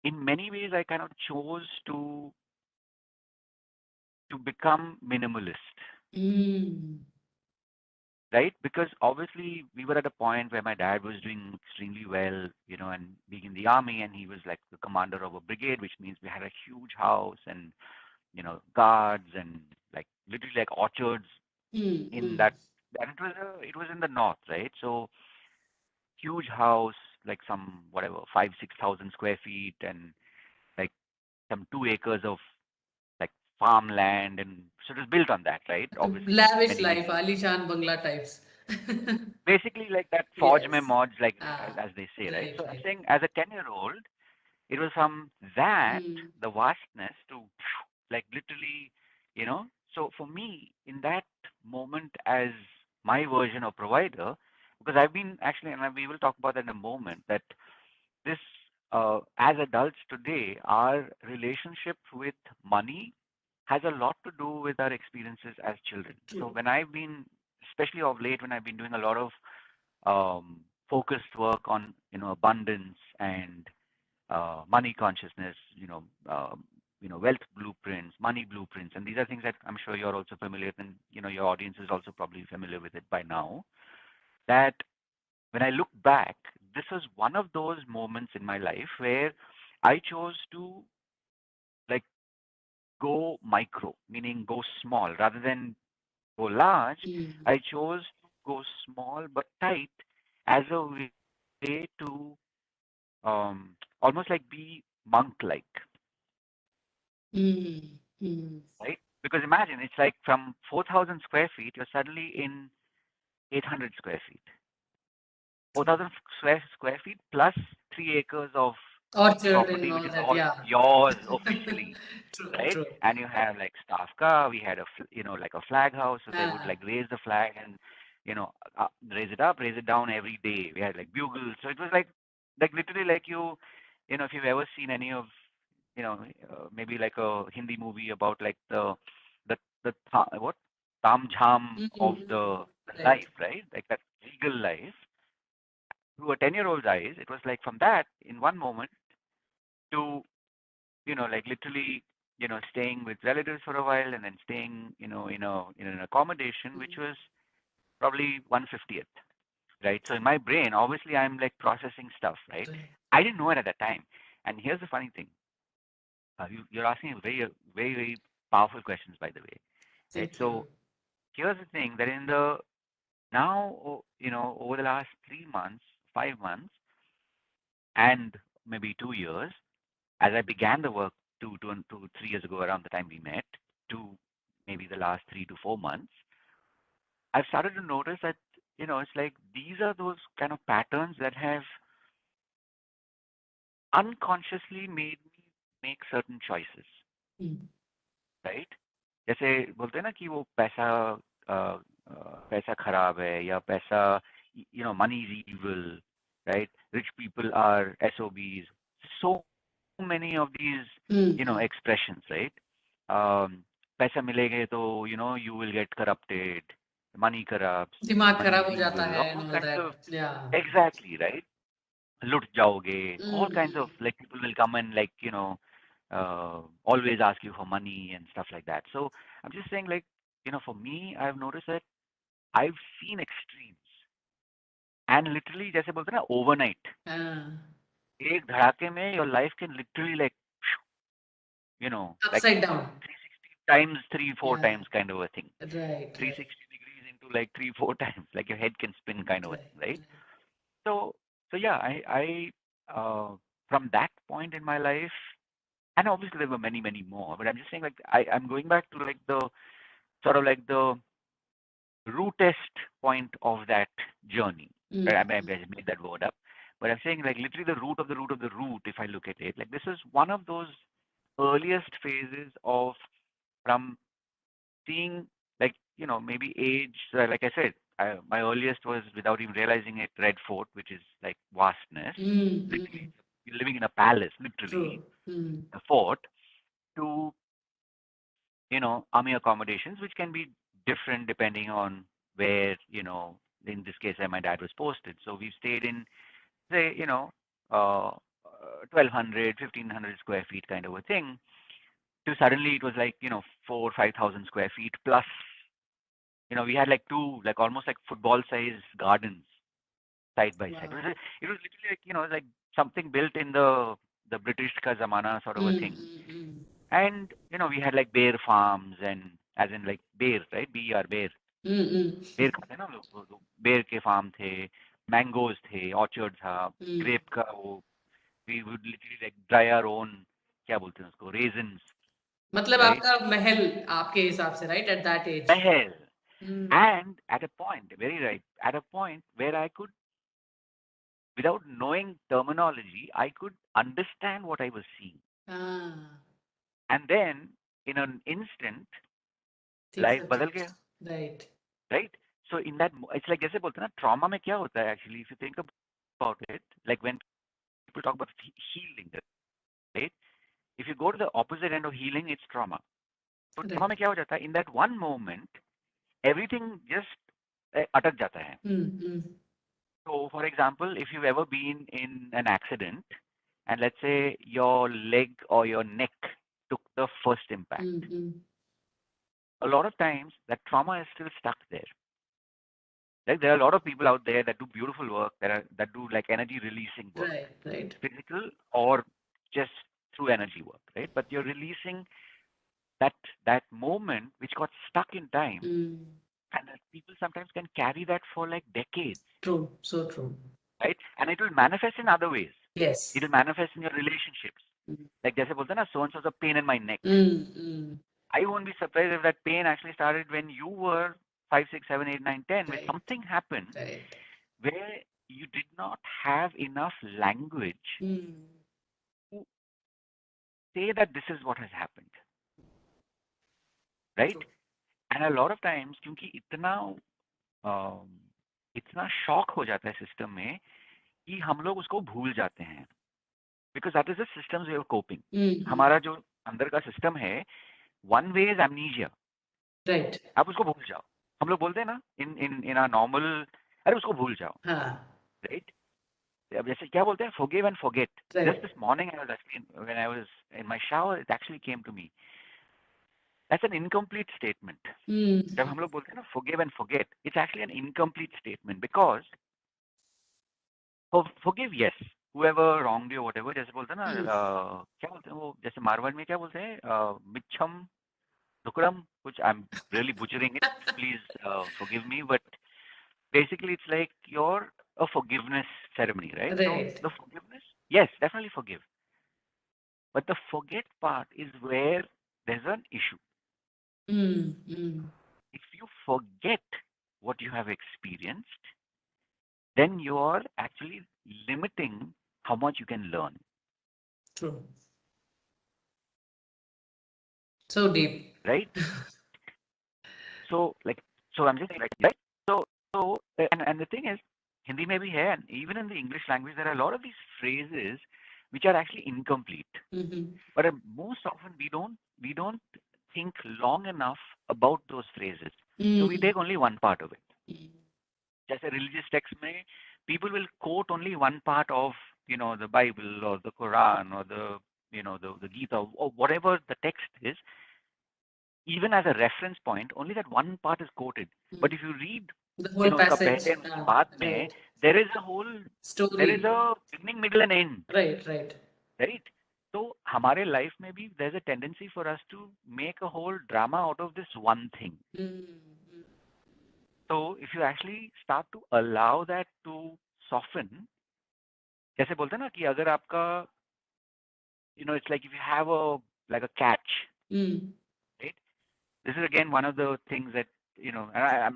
in many ways I kind of chose to become minimalist, mm, right? Because obviously we were at a point where my dad was doing extremely well, and being in the army, and he was like the commander of a brigade, which means we had a huge house and guards and like literally like orchards in mm. that. And it was in the north, right? So huge house, like some whatever 5,000 6,000 square feet, and like some 2 acres of like farmland, and so it was built on that, right? Obviously, Lavish many life, many Alishan Bangla types. basically like that forge mein Yes. mods, like Ah, as they say, right? right, So I'm right. saying as a 10-year-old, it was from that, Mm, the vastness to like literally, so for me in that moment as my version of provider, because I've been actually, and we will talk about that in a moment, that this as adults today, our relationship with money has a lot to do with our experiences as children. So true. when I've been, especially of late, when I've been doing a lot of focused work on abundance and money consciousness, wealth blueprints, money blueprints, and these are things that I'm sure you're also familiar with, and your audience is also probably familiar with it by now. That when I look back, this was one of those moments in my life where I chose to like go micro, meaning go small rather than go large. Mm, I chose to go small but tight, as a way to almost like be monk-like, Mm, mm. right? Because imagine it's like from 4,000 square feet, you're suddenly in 800 square feet. True. 4,000 square feet plus 3 acres of Orchard and property, which all is that, all yeah. yours officially, True, right? true. And you have like staff car. We had like a flag house, so they would Ah, like raise the flag and raise it up, raise it down every day. We had like bugles, so it was like literally like if you've ever seen any of maybe like a Hindi movie about like what tam jham mm, of mm. the Right. life, right? Like that regal life through a 10-year-old's eyes. It was like from that in one moment to like literally, staying with relatives for a while and then staying, in an accommodation which Mm, was probably 150th, right? So in my brain, obviously, I'm like processing stuff, right? right. I didn't know it at that time. And here's the funny thing: you're asking very, very powerful questions, by the way, right? Thank you. So here's the thing that in the now, over the last 3 months, 5 months, and maybe 2 years, as I began the work 2 3 years ago, around the time we met, to maybe the last 3 to 4 months, I've started to notice that it's like these are those kind of patterns that have unconsciously made me make certain choices, Mm, right? जैसे बोलते हैं ना कि वो पैसा खराब है या पैसा money is evil, right? Rich people are SOBs. So many of these mm, mm. expressions, right? um, पैसा मिलेंगे तो you will get corrupted, money corrupts, दिमाग money खराब is हो जाता evil, है all and those all kinds of that. Yeah. exactly, right? लुट जाओगे, all Mm, kinds of mm. like people will come and like always ask you for money and stuff like that. So I'm just saying like for me, I've noticed that I've seen extremes and literally जैसे बोलते हैं ना overnight Ah, एक धड़ाके में your life can literally like like upside down. 360 times, 3 4 Yeah. times kind of a thing. Right, right, 360 degrees into like 3 4 times, like your head can spin kind of a right, thing, right? right. So yeah, I from that point in my life, and obviously there were many more, but I'm just saying like I'm going back to like the sort of like the rootest point of that journey. Right? Mm, I just made that word up, but I'm saying like literally the root of the root of the root. If I look at it, like this is one of those earliest phases of from seeing like maybe age. Like I said, my earliest was without even realizing it, Red Fort, which is like vastness. mm, Literally, mm. you're living in a palace, literally True. Mm, a fort, to army accommodations, which can be different depending on where in this case, my dad was posted. So we stayed in, say, 1,200, 1,500 square feet kind of a thing. To suddenly it was like 4 or 5,000 square feet plus. We had like two, like almost like football size gardens side by side. wow. It was literally like like something built in the British ka zamana sort of a Mm, thing. mm, mm. And we had like bear farms, and as in like bear, right? BER, bear. Mm, mm. बेर खाते हैं ना हम लोग, वो बेर के farm थे, मैंगोज थे, ऑर्चर्ड था, Mm. ग्रेप का वो, we would literally like dry our own, क्या बोलते हैं उसको, रेजन्स, मतलब राइट? आपका महल आपके हिसाब से right at that as. Mahal. Mm. And at a point, very right, at a point where I could, without knowing terminology, I could understand what I was seeing. Ah, And then, in an instant, things life have बदल changed. गया, Right. right? So in that, it's like जैसे बोलते हैं ना, trauma में क्या होता है actually, if you think about it, like when people talk about healing, right? If you go to the opposite end of healing, it's trauma. तो trauma Right. में क्या हो जाता है? In that one moment, everything just अटक जाता है. Mm, mm, So, for example, if you've ever been in an accident, and let's say your leg or your neck took the first impact, mm, mm. a lot of times that trauma is still stuck there. Like there are a lot of people out there that do beautiful work, that do like energy releasing work, Right, right. physical or just through energy work, right? But you're releasing that moment which got stuck in time, Mm. and that people sometimes can carry that for like decades. True. So true. right? And it will manifest in other ways. It Yes. will manifest in your relationships. Mm. Like जैसे बोलते हैं ना, so and so's a pain in my neck. Mm. I won't be surprised if that pain actually started when you were 5, 6, 7, 8, 9, 10, when Right. something happened Right. where you did not have enough language Mm. to say that this is what has happened, right? True. And a lot of times, क्योंकि अम, इतना shock हो जाता है system में कि हम लोग उसको भूल जाते हैं, because that is the systems way of coping. हमारा Mm. जो अंदर का सिस्टम है, one way is amnesia. Right. आप उसको भूल जाओ. हम लोग बोलते हैं ना इन इन इन आर नॉर्मल, अरे उसको भूल जाओ, हाँ. राइट? अब जैसे क्या बोलते हैं, forgive and forget. Just Right. this morning I was actually, when I was in my shower, it actually came to me. That's an incomplete statement. जब Mm. हम लोग बोलते हैं ना forgive and forget, it's actually an incomplete statement because forgive, yes, whoever wronged you, whatever. जैसे बोलते हैं ना, Mm. क्या बोलते हैं वो, जैसे मारवाड़ में क्या बोलते हैं, मिच्छम दुक्कड़म, which I'm really butchering it. Please forgive me, but basically it's like your a forgiveness ceremony, right? So Right. the forgiveness, yes, definitely forgive. But the forget part is where there's an issue. Mm. Mm. If you forget what you have experienced, then you are actually limiting how much you can learn, True. So deep. right? So like, so I'm just saying, like, right? And the thing is, Hindi में भी है, and even in the English language, there are a lot of these phrases which are actually incomplete. Mm-hmm. But most often we don't think long enough about those phrases. So we Mm. take only one part of it. Mm. जैसे religious text में people will quote only one part of, the Bible or the Quran or the Gita or whatever the text is, even as a reference point, only that one part is quoted. But Mm. if you read, The whole उसका passage. पहले and उसके बाद में, Right. there is a whole, there is Story. a beginning, middle and end, Right. Right. right? तो हमारे life में भी there's a tendency for us to make a whole drama out of this one thing. Mm. So if you actually start to allow that to soften, जैसे बोलते हैं ना कि अगर आपका, it's like if you have a catch, Mm. right? This is again one of the things that, and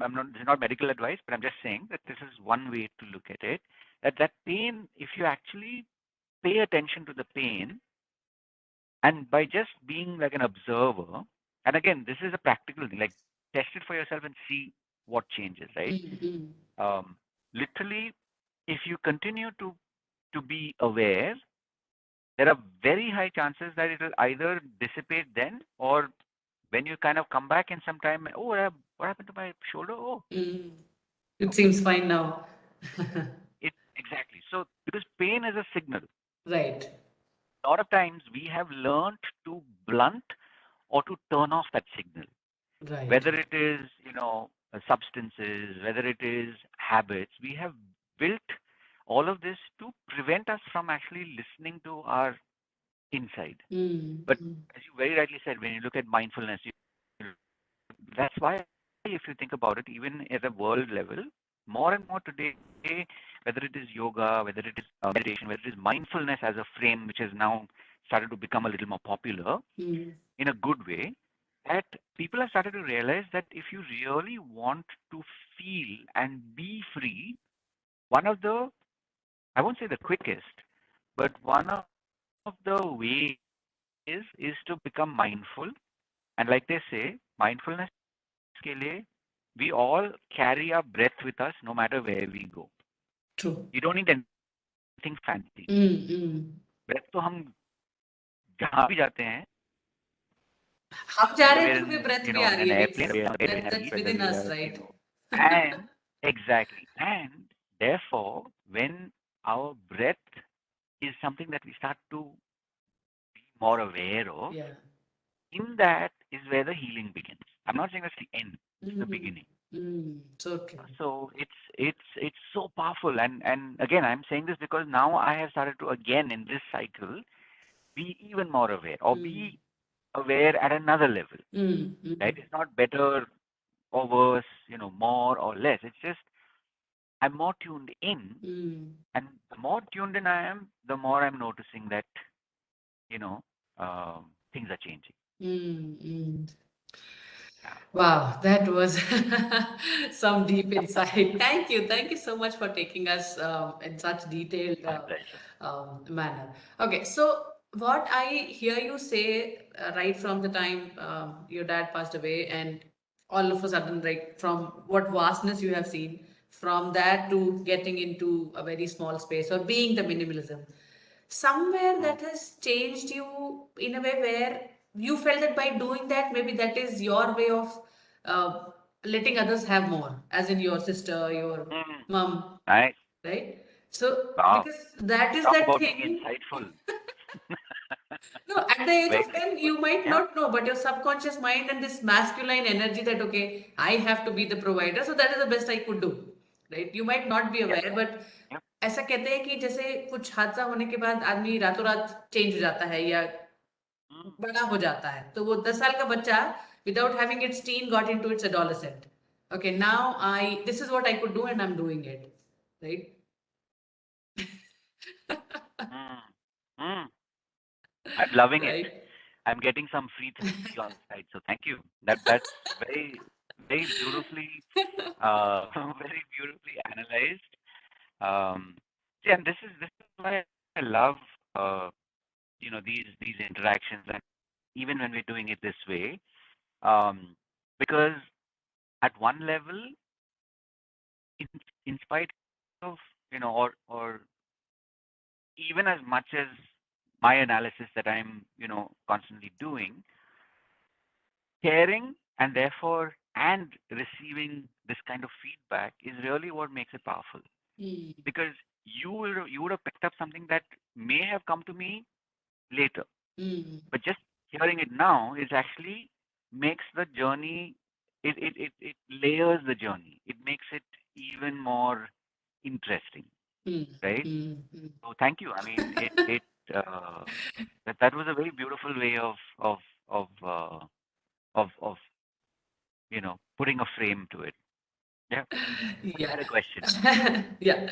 I'm not, this is not medical advice, but I'm just saying that this is one way to look at it. That pain, if you actually pay attention to the pain, and by just being like an observer, and again, this is a practical thing, like test it for yourself and see what changes, right? Mm. Mm. Literally, if you continue to be aware, there are very high chances that it will either dissipate then, or when you kind of come back in some time, oh, what happened to my shoulder? Oh, Mm. It seems fine now. it exactly. So because pain is a signal. Right. A lot of times we have learned to blunt or to turn off that signal, Right. whether it is, substances, whether it is habits. We have built all of this to prevent us from actually listening to our inside. Mm. But Mm. as you very rightly said, when you look at mindfulness, that's why, if you think about it, even at a world level, more and more today, whether it is yoga, whether it is meditation, whether it is mindfulness as a frame, which has now started to become a little more popular Mm. in a good way, that people have started to realize that if you really want to feel and be free, one of the, I won't say the quickest, but one of the ways is to become mindful. And like they say, mindfulness के लिए, we all carry our breath with us no matter where we go. True. You don't need anything fancy. Mm. Mm. Breath तो हम जहाँ भी जाते हैं, हम जा whether रहे we're हैं तो हमें in, breath भी you आ know, रही in है. an It's airplane, that's whether within we us, are, right? and exactly. And therefore, when our breath is something that we start to be more aware of, Yeah. in that is where the healing begins. I'm not saying that's the end, it's the Mm. beginning. Mm. So true. So it's so powerful, and again, I'm saying this because now I have started to, again, in this cycle, be even more aware, or Mm. be aware at another level. Mm. Right? Mm. It's not better or worse, more or less. It's just I'm more tuned in, Mm, and the more tuned in I am, the more I'm noticing that you know things are changing. mm. Yeah, Wow, that was some deep insight. Thank you. Thank you so much for taking us in such detailed my pleasure. manner. Okay, so what I hear you say right from the time your dad passed away, and all of a sudden, like from what vastness you have seen, from that to getting into a very small space or being the minimalism, somewhere Mm, that has changed you in a way where you felt that by doing that, maybe that is your way of uh, letting others have more, as in your sister, your mm, mom, nice. right? So, Wow. because that is Talk that about being thing. insightful. No, at the age Very of 10, insightful. you might Yeah. not know, but your subconscious mind and this masculine energy that, okay, I have to be the provider, so that is the best I could do, right? You might not be Yep. aware, but Yep. ऐसा कहते हैं कि जैसे कुछ हादसा होने के बाद आदमी रातों रात चेंज हो जाता है या Mm, बड़ा हो जाता है तो वो 10 साल का बच्चा without having its teen got into its adolescent. Okay, now I this is what I could do and I'm doing it, right? mm, mm. I'm loving it. Right. I'm getting some free therapy on the side, so thank you. That's very very beautifully very beautifully analyzed. See, and this is why I love these interactions, and even when we're doing it this way, um, because at one level, in in spite of or even as much as my analysis that I'm constantly doing, caring and therefore and receiving this kind of feedback is really what makes it powerful, Mm, because you would have picked up something that may have come to me later, mm, but just hearing it now is actually makes the journey, it layers the journey, it makes it even more interesting, mm, right? mm, mm. So thank you. I mean, it uh, that was a very beautiful way of putting a frame to it. Yeah. But you Yeah. had a question. Yeah.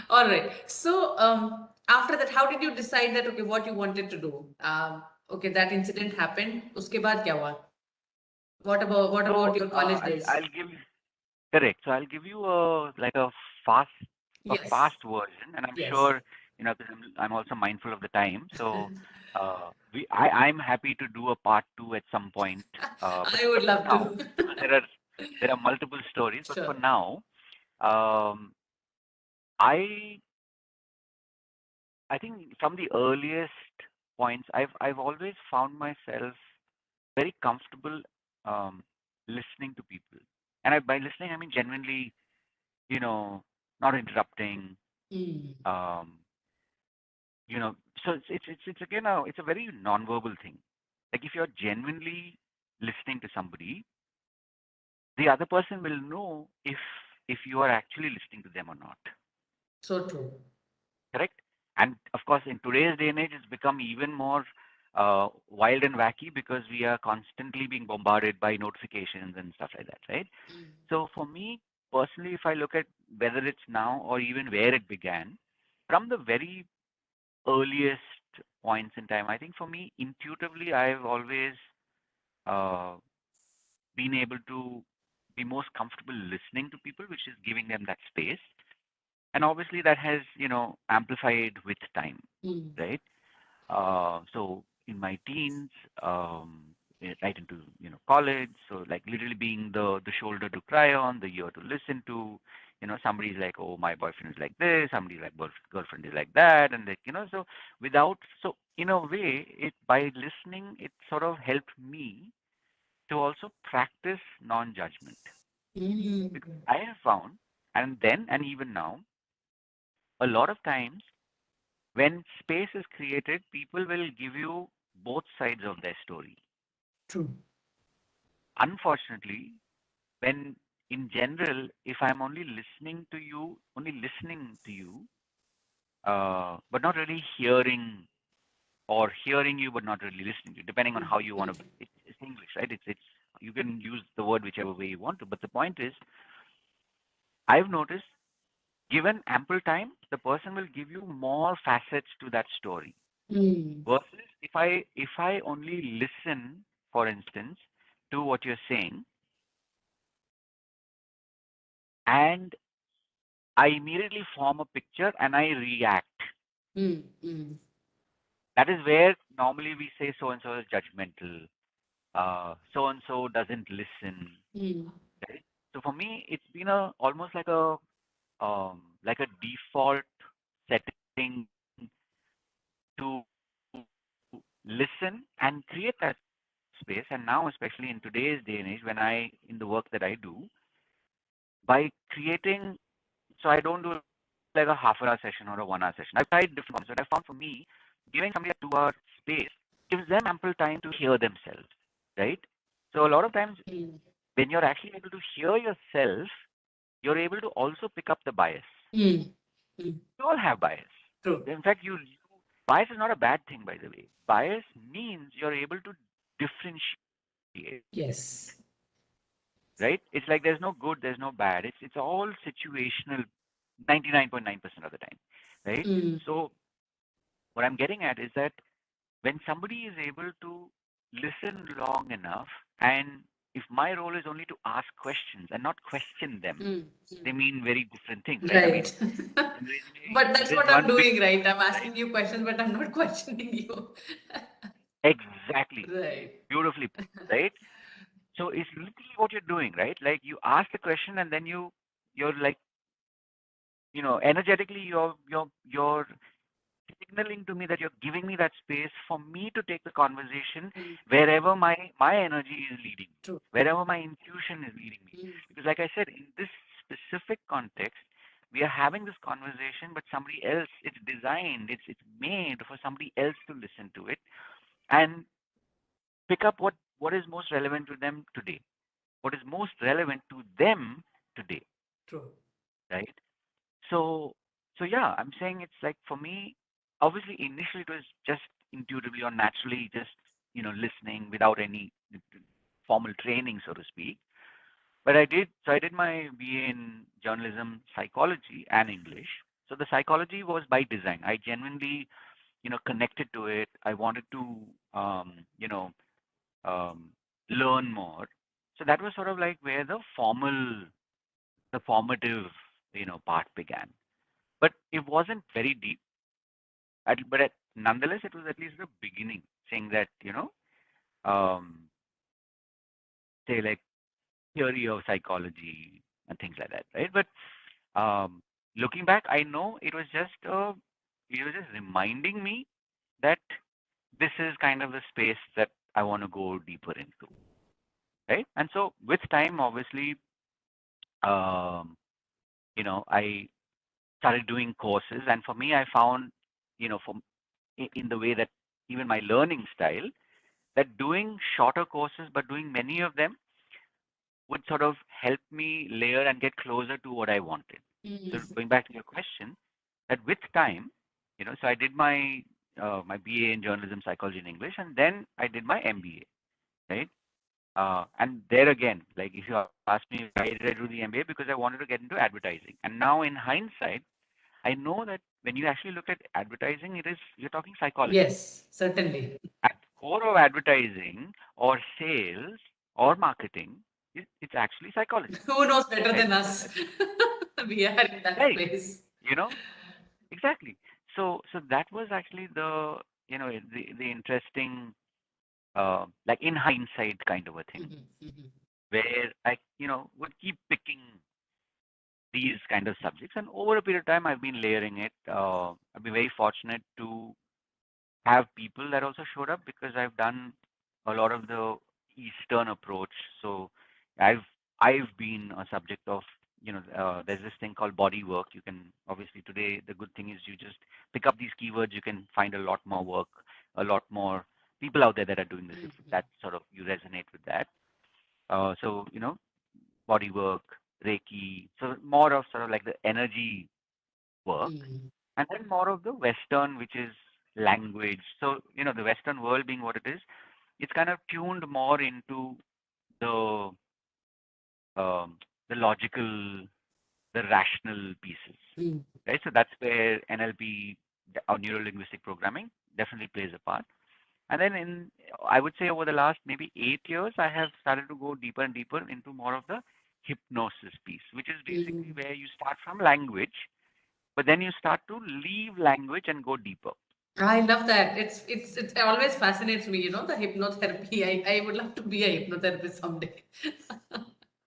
All right. So, after that, how did you decide that, okay, what you wanted to do? Okay, that incident happened. उसके बाद क्या हुआ? What about So your college I'll days? give correct. So I'll give you fast a Yes. fast version, and I'm Yes. sure 'cause I'm also mindful of the time. So I'm happy to do a part two at some point. I would But for love now, to. because there are multiple stories, but for Sure. now, um, I I think from the earliest points, I've always found myself very comfortable um, listening to people, and by listening I mean genuinely, you know, not interrupting. Mm, Um, you know, so it's again it's a very non-verbal thing. Like if you're genuinely listening to somebody, the other person will know if you are actually listening to them or not. so true. Correct? And of course, in today's day and age, it's become even more wild and wacky because we are constantly being bombarded by notifications and stuff like that, right? Mm, So for me personally, if I look at whether it's now or even where it began, from the very earliest points in time, I think for me, intuitively, I've always uh, been able to be most comfortable listening to people, which is giving them that space. And obviously, that has, amplified with time, mm, right? So in my teens, right into college, so like literally being the shoulder to cry on, the ear to listen to. Somebody's like, oh, my boyfriend is like this. Somebody's like, girlfriend is like that, and like so in a way, it by listening, it sort of helped me to also practice non-judgment, mm. because I have found, and then and even now, a lot of times when space is created, people will give you both sides of their story. True. Unfortunately, when in general, if I'm only listening to you, but not really hearing, or hearing you but not really listening to you, depending on Mm, how you want mm, to. It's English, right? It's you can use the word whichever way you want to, but the point is, I've noticed, given ample time, the person will give you more facets to that story. Mm. Versus if I only listen, for instance, to what you're saying, and I immediately form a picture and I react. Mm. Mm. That is where normally we say so and so is judgmental, so and so doesn't listen. Mm. Right? So for me, it's been a almost like a default setting to listen and create that space. And now, especially in today's day and age, in the work that I do, by creating, so I don't do like a half an hour session or a 1 hour session. I've tried different formats, but I found for me, giving somebody a 2 hour space gives them ample time to hear themselves, right? So a lot of times Mm. when you're actually able to hear yourself, you're able to also pick up the bias. Mm. Mm. We all have bias. True. In fact, bias is not a bad thing, by the way. Bias means you're able to differentiate, Yes. right? It's like there's no good, there's no bad. It's all situational 99.9% of the time, right? Mm. So what I'm getting at is that when somebody is able to listen long enough, and if my role is only to ask questions and not question them, Mm. they mean very different things, right? I Right. mean, But there that's is what I'm one big doing, right? I'm difference, right? asking you questions, but I'm not questioning you. Exactly. Right. Beautifully put, right? So it's literally what you're doing, right? Like you ask the question and then you're like, energetically you're signaling to me that you're giving me that space for me to take the conversation Mm. wherever my energy is leading me, True. wherever my intuition is leading me. Mm. Because like I said, in this specific context, we are having this conversation, but somebody else, it's designed, it's made for somebody else to listen to it and pick up what is most relevant to them today, what is most relevant to them today, True. right? So, so yeah, I'm saying it's like for me, obviously initially it was just intuitively or naturally just, listening without any formal training, so to speak. But I did my BA in journalism, psychology and English. So the psychology was by design. I genuinely, connected to it. I wanted to, um, learn more. So that was sort of like where the formative, part began. But it wasn't very deep. Nonetheless, it was at least the beginning, saying that, um, say like theory of psychology and things like that, right? But um, looking back, I know it was just reminding me that this is kind of the space that I want to go deeper into, right? And so with time, obviously, um, I started doing courses, and for me, I found, from in the way that even my learning style, that doing shorter courses but doing many of them would sort of help me layer and get closer to what I wanted. So Mm. going back to your question, that with time, so I did my BA in journalism, psychology, and English, and then I did my MBA, right? And there again, like if you ask me why did I do the MBA, because I wanted to get into advertising. And now in hindsight, I know that when you actually look at advertising, you're talking psychology. Yes, certainly. At the core of advertising or sales or marketing, it's actually psychology, Who knows better right? than us? We are in that Right. space. You know, exactly. So that was actually the interesting, like in hindsight kind of a thing, Mhm, mhm. where I, would keep picking these kind of subjects, and over a period of time, I've been layering it. I've been very fortunate to have people that also showed up because I've done a lot of the Eastern approach. So I've I've been a subject of, there's this thing called body work. You can obviously today the good thing is you just pick up these keywords, you can find a lot more work, a lot more people out there that are doing this. If Mhm, that sort of you resonate with that, so body work, Reiki, so more of sort of like the energy work, mhm, and then more of the Western, which is language. So, the Western world being what it is, it's kind of tuned more into the um, the logical the rational pieces, Mm. right? So that's where NLP or neuro linguistic programming definitely plays a part. And then I would say over the last maybe 8 years, I have started to go deeper and deeper into more of the hypnosis piece, which is basically Mm. where you start from language, but then you start to leave language and go deeper. I love that. It always fascinates me, the hypnotherapy. I would love to be a hypnotherapist someday.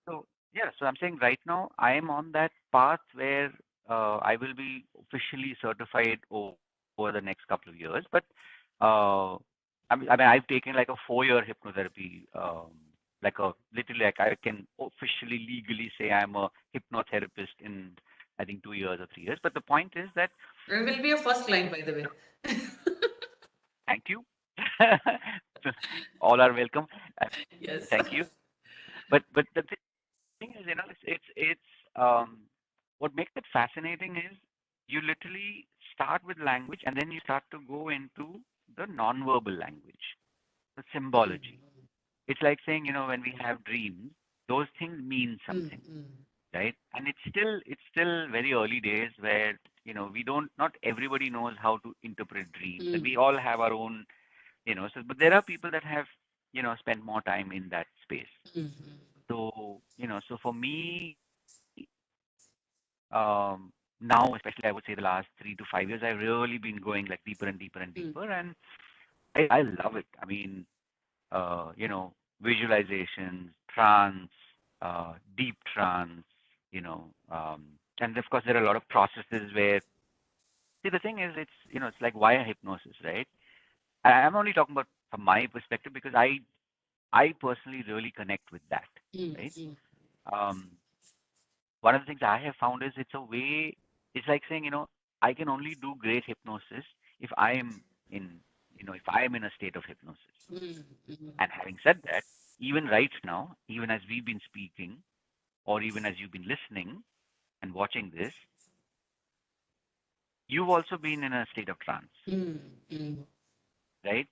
So yeah, so I'm saying right now I am on that path where I will be officially certified over the next couple of years. But uh, I mean, I've taken like a 4 year hypnotherapy, like a literally like I can officially legally say I'm a hypnotherapist in I think 2 years or 3 years. But the point is that I will be your first client, by the way. thank you. All are welcome. Uh, Yes. Thank you. But the thing is, what makes it fascinating is you literally start with language and then you start to go into the non-verbal language, the Mm. symbology. It's like saying, when we have dreams, those things mean Mm. something, Mm. right? And it's still very early days where, we don't not everybody knows how to interpret dreams. And Mm. we all have our own, so but there are people that have, spent more time in that space. Mm. So, so for me, now, especially I would say the last 3 to 5 years, I've really been going like deeper and deeper and Mm. deeper, and I love it. I mean, visualizations, trance, deep trance, and of course there are a lot of processes where see the thing is it's like why a hypnosis, right? I'm only talking about from my perspective because I personally really connect with that, Mm. right? Mm. Um, one of the things I have found is it's a way, it's like saying, I can only do great hypnosis if I am in, if I am in a state of hypnosis. Mm. Mm. And having said that, even right now, even as we've been speaking, or even as you've been listening and watching this, you've also been in a state of trance, Mm. Mm. right?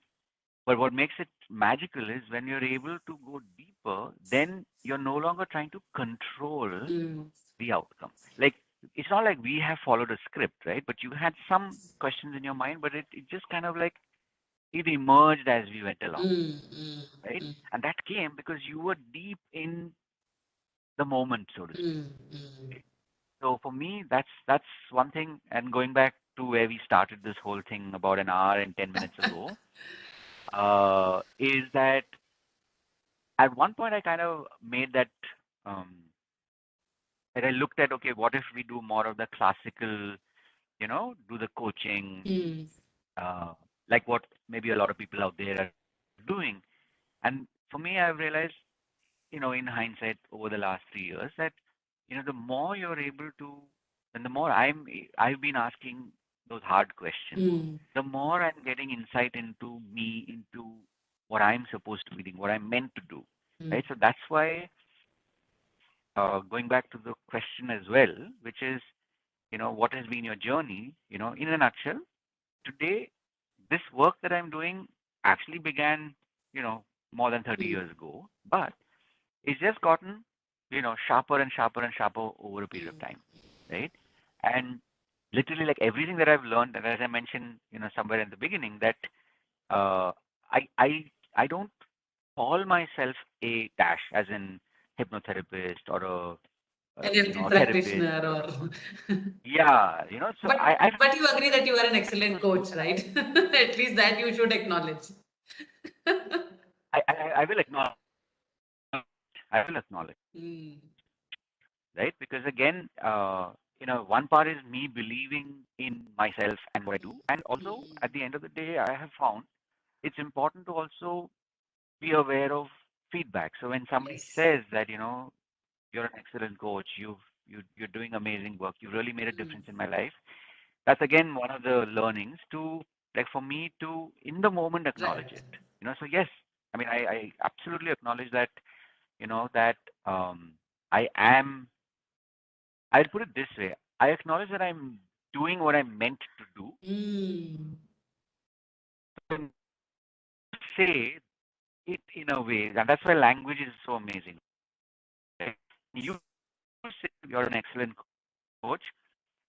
But what makes it magical is when you're able to go deeper, then you're no longer trying to control Mm. the outcome. Like it's not like we have followed a script, right? But you had some questions in your mind, but it just kind of like it emerged as we went along, Mm. Mm. right? Mm. And that came because you were deep in the moment, so to speak. Mm. Mm. So for me, that's one thing. And going back to where we started this whole thing about an hour and 10 minutes ago, is that at one point I kind of made um, that I looked at okay, what if we do more of the classical, do the coaching, Mm. uh, like what maybe a lot of people out there are doing. And for me, I've realized, in hindsight over the last 3 years that, the more you're able to, and the more I've been asking those hard questions, Mm. the more I'm getting insight into me, into what I'm supposed to be doing, what I'm meant to do, Mm. right? So that's why, going back to the question as well, which is, what has been your journey, in a nutshell, today, this work that I'm doing actually began, more than 30 Mm. years ago, but it's just gotten, sharper and sharper and sharper over a period of Mm. time, right? And literally, like everything that I've learned, and as I mentioned, somewhere in the beginning, that uh, I I I don't call myself a dash as in hypnotherapist or a NLP therapist. practitioner or Yeah, so but I don't but you agree that you are an excellent coach, right? At least that you should acknowledge. I will acknowledge. I will acknowledge, Mm. right? Because again, one part is me believing in myself and what I do, and also Mm. at the end of the day, I have found it's important to also be aware of feedback. So when somebody Yes. says that, you're an excellent coach, you're doing amazing work, you've really made a Mm. difference in my life. That's again one of the learnings to like for me to in the moment acknowledge Right. it. So yes, I mean I absolutely acknowledge that, that I am I'll put it this way. I acknowledge that I'm doing what I'm meant to do. Mm. So now you say it in a way, and that's why language is so amazing, right? You say you're an excellent coach. coach,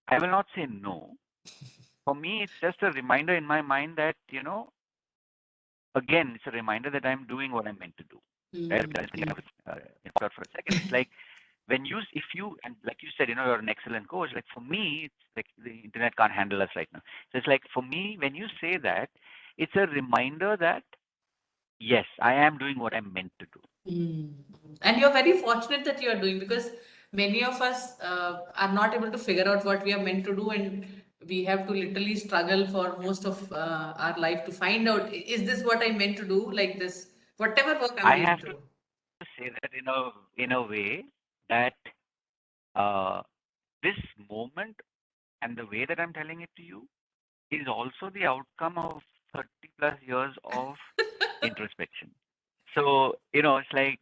I will not say no. For me, it's just a reminder in my mind that, again, it's a reminder that I'm doing what I'm meant to do. Right? Mm, I mm, was thought for a second. It's like when you, if you, and like you said, you're an excellent coach. Like for me, it's like the internet can't handle us right now. So it's like for me, when you say that, it's a reminder that yes, I am doing what I'm meant to do. mm. And you're very fortunate that you are doing, because many of us are not able to figure out what we are meant to do, and we have to literally struggle for most of our life to find out, is this what I'm meant to do? Like this, whatever work I'm I going have to through. say that in a way that uh, this moment and the way that I'm telling it to you is also the outcome of 30 plus years of introspection. So, it's like,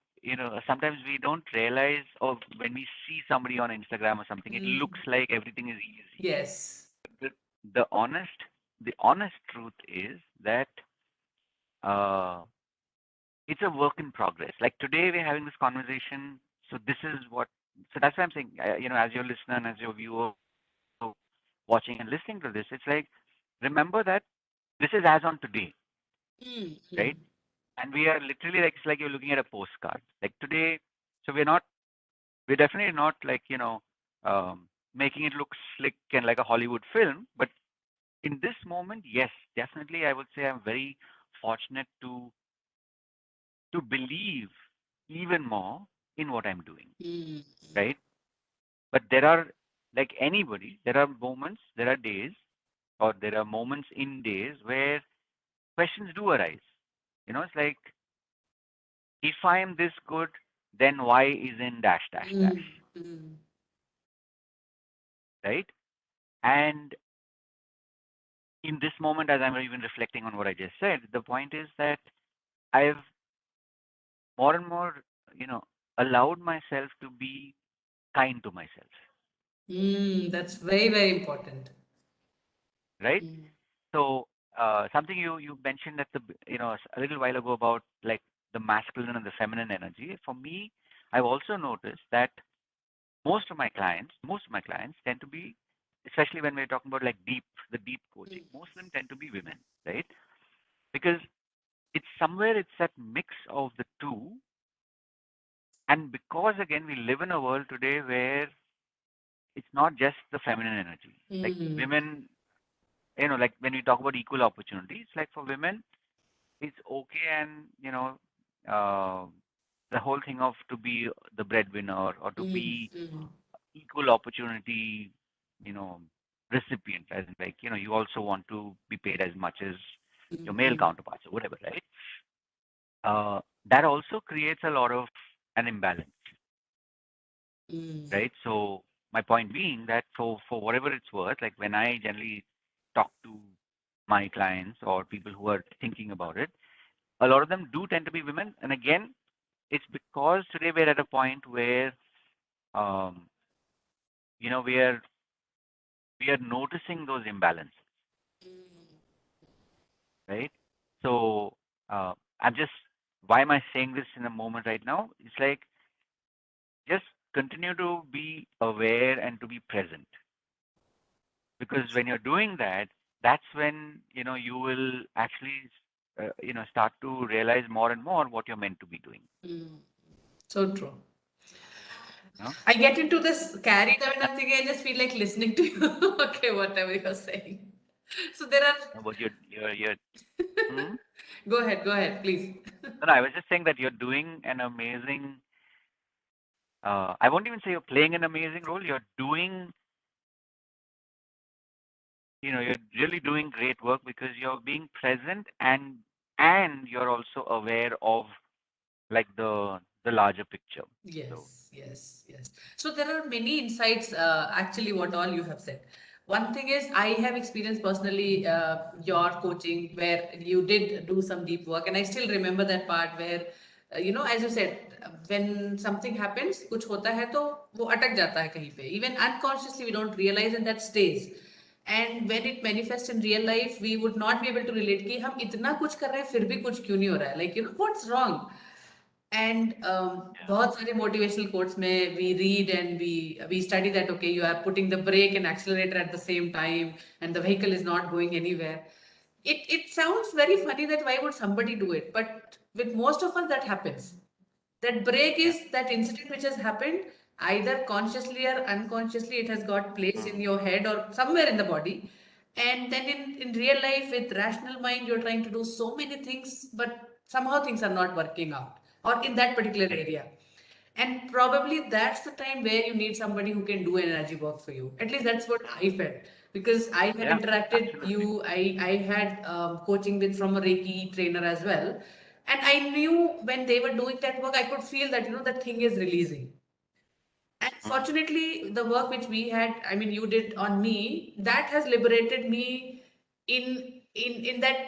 sometimes we don't realize, or when we see somebody on Instagram or something, it Mm. looks like everything is easy. Yes. The, the honest, the honest truth is that uh, it's a work in progress. Like today, we're having this conversation. So this is what. So that's why I'm saying, as your listener and as your viewer watching and listening to this, it's like remember that this is as on today, Mm, right? mm, And we are literally like it's like you're looking at a postcard. Like today, so we're definitely not like making it look slick and like a Hollywood film, but in this moment, yes, definitely, I would say I'm very fortunate to believe even more in what I'm doing, mm, right? But there are like anybody, there are moments, there are days, or there are moments in days where questions do arise. It's like if I am this good, then why isn't dash dash mm, dash, mm, right? And in this moment, as I'm even reflecting on what I just said, the point is that I've more and more, you know, allowed myself to be kind to myself, mm. That's very, very important. right? Mm, So something you mentioned at a little while ago about like the masculine and the feminine energy. For me, I've also noticed that most of my clients tend to be, especially when we're talking about like the deep coaching, mm, most of them tend to be women, right? Because it's that mix of the two, and because again we live in a world today where it's not just the feminine energy. Like mm, women, like when we talk about equal opportunities, like for women, it's okay, and uh, the whole thing of to be the breadwinner or to mm, be mm, equal opportunity, you know, recipient, as in like, you also want to be paid as much as mm, your male mm, counterparts or whatever, right? That also creates a lot of an imbalance, mm, right? So my point being that for whatever it's worth, like when I generally talk to my clients or people who are thinking about it, a lot of them do tend to be women. And again, it's because today we're at a point where um, we are noticing those imbalances, right? So I'm just why am I saying this in a moment right now? It's like just continue to be aware and to be present, because when you're doing that, that's when you will actually start to realize more and more what you're meant to be doing. mm. So true. You know, I get into this carried away, and I'm thinking, I just feel like listening to you. Okay, whatever you're saying. So there are. but you're hmm? Go ahead, please. No, no, I was just saying that you're doing an amazing. I won't even say you're playing an amazing role. You're really doing great work because you're being present, and you're also aware of like the larger picture. So Yes, yes, yes. So there are many insights, actually, what all you have said. One thing is, I have experienced personally your coaching where you did do some deep work, and I still remember that part where, as you said, when something happens, कुछ होता है तो वो अटक जाता है कहीं पे. Even unconsciously, we don't realize, and that stays. And when it manifests in real life, we would not be able to relate कि हम इतना कुछ कर रहे हैं फिर भी कुछ क्यों नहीं हो रहा है. Like, what's wrong? And Yeah. बहुत सारे motivational quotes में we read and we study that okay, you are putting the brake and accelerator at the same time and the vehicle is not going anywhere. It sounds very funny that why would somebody do it, but with most of us that happens. That break Yeah. is that incident which has happened either consciously or unconsciously, it has got place in Mm. your head or somewhere in the body. And then in real life with rational mind you're trying to do so many things, but somehow things are not working out or in that particular Right. area. And probably that's the time where you need somebody who can do energy work for you. At least that's what I felt, because I have Yeah. interacted Absolutely. you. I had coaching with from a Reiki trainer as well, and I knew when they were doing that work, I could feel that that thing is releasing. And Mm. fortunately, the work which we had, I mean, you did on me, that has liberated me in that,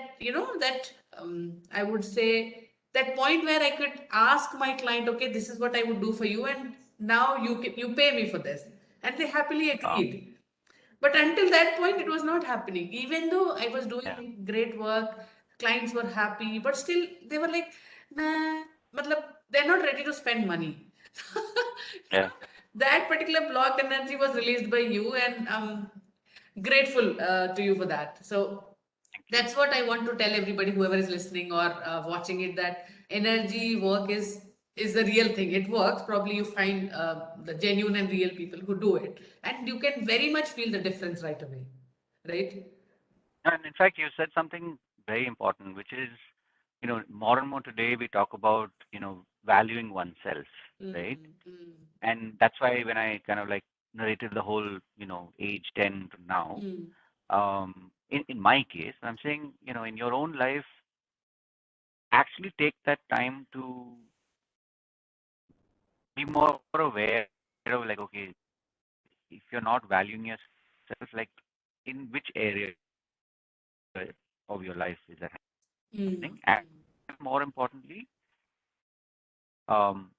that I would say that point where I could ask my client, okay, this is what I would do for you, and now you pay me for this, and they happily Um, agreed. But until that point, it was not happening. Even though I was yeah. doing great work, clients were happy, but still they were like, nah, matlab, they're not ready to spend money. Yeah. That particular blocked energy was released by you, and I'm grateful to you for that. So Thank you. that's what I want to tell everybody, whoever is listening or watching it, that energy work is the real thing. It works. Probably you find the genuine and real people who do it, and you can very much feel the difference right away, right? And in fact, you said something very important, which is, more and more today we talk about, valuing oneself, right? Mm, mm, And that's why when I kind of like narrated the whole, age 10 to now, mm, in my case, I'm saying, in your own life, actually take that time to be more aware of like, okay, if you're not valuing yourself, like in which area of your life is that mm, happening? And more importantly, um,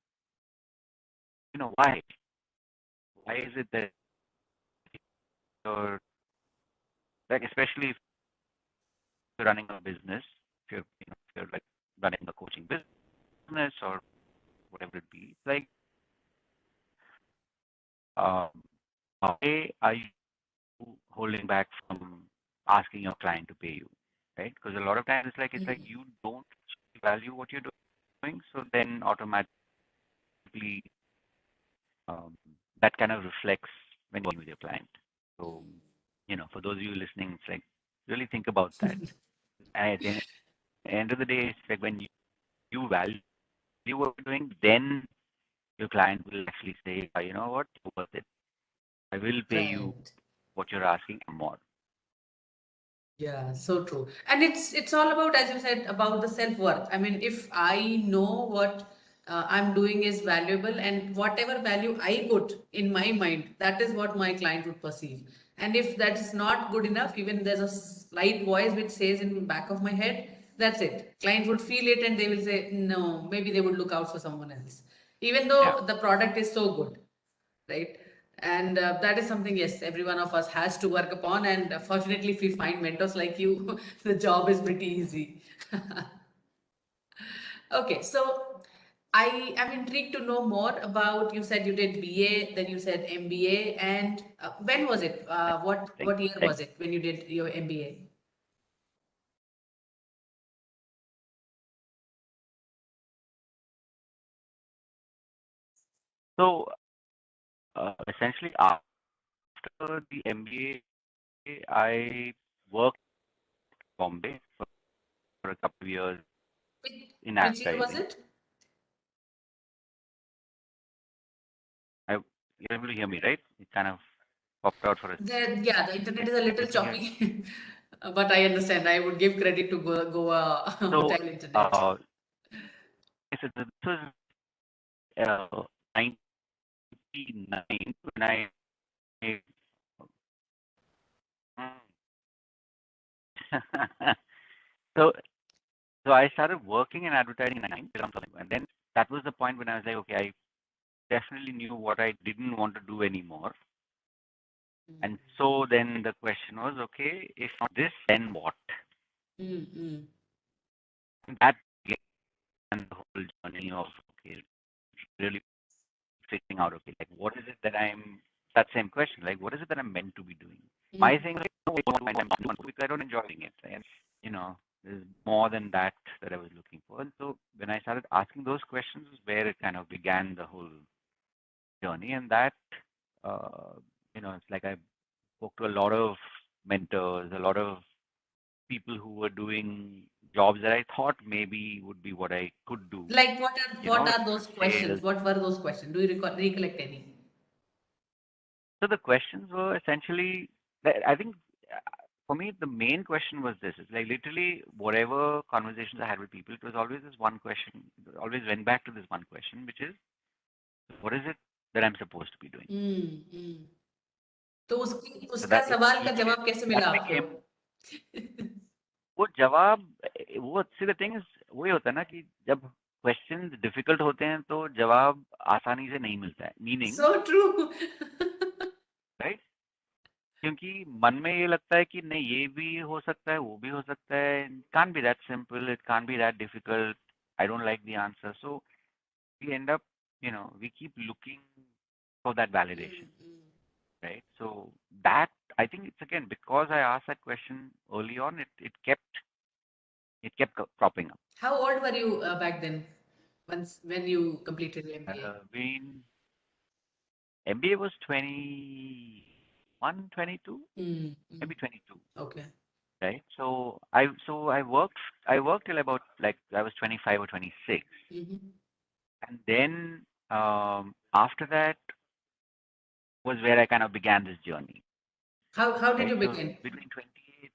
why? Why is it that you're like, especially if you're running a business, if you're like running a coaching business or whatever it be, it's like, um, why are you holding back from asking your client to pay you, right? Because a lot of times it's like mm, you don't value what you're doing, so then automatically um, that kind of reflects when you're working with your client. So, for those of you listening, it's like really think about that. And at the end of the day, it's like when you value what you're doing, then your client will actually say, you know what, you're worth it. I will pay you right. what you're asking and more. Yeah, so true. And it's all about, as you said, about the self-worth. I mean, if I know what I'm doing is valuable, and whatever value I put in my mind, that is what my client would perceive. And if that is not good enough, even there's a slight voice which says in the back of my head, that's it. Client would feel it and they will say, no, maybe they would look out for someone else. Even Yeah. though the product is so good, right? And that is something, yes, every one of us has to work upon. And fortunately, if we find mentors like you, the job is pretty easy. Okay, so I am intrigued to know more about. You said you did BA, then you said MBA, and when was it? What year Thank was it when you did your MBA? So essentially, after the MBA, I worked in Bombay for a couple of years in Which year was advertising. it? You're able to hear me, right? It kind of popped out for a Yeah, the internet is a little second here. choppy, but I understand. I would give credit to Goa So, hotel internet. uh, this was 99 when so so I started working in advertising in 99, and then that was the point when I was like, okay, I definitely knew what I didn't want to do anymore. And so then the question was, okay, if not this, then what? Mm, mm, And that began the whole journey of, really figuring out, okay, like what is it that that same question, like what is it that I'm meant to be doing? My Mm. thing is, like, no, I'm doing because I don't enjoy doing it. And, you know, there's more than that that I was looking for. And so when I started asking those questions is where it kind of began the whole journey. And that, uh, it's like I spoke to a lot of mentors, a lot of people who were doing jobs that I thought maybe would be what I could do, Like what are those questions? sales. What were those questions? Do you recollect any? So the questions were essentially, I think for me, the main question was this. It's like literally whatever conversations I had with people, it was always this one question. It always went back to this one question, which is, what is it that I'm supposed to be doing? हम्म. तो So उसका that it, सवाल का each जवाब कैसे that मिला आपको? became वो जवाब वो see the thing is वही होता है ना कि जब क्वेश्चंस डिफिकल्ट होते हैं तो जवाब आसानी से नहीं मिलता है मीनिंग So true. राइट क्योंकि मन में ये लगता है कि नहीं ये भी हो सकता है वो भी हो सकता है can't be that simple it can't be that difficult I don't like the answer so we end up we keep looking for that validation, Mm. right? So that I think it's again because I asked that question early on, it kept cropping up. How old were you back then, once when you completed your MBA? When MBA was 21, 22, Mm. Mm. maybe 22, Okay. right? So I worked till about like I was 25 or 26, Mm-hmm. and then after that was where I kind of began this journey, How did right? you So begin? between 28,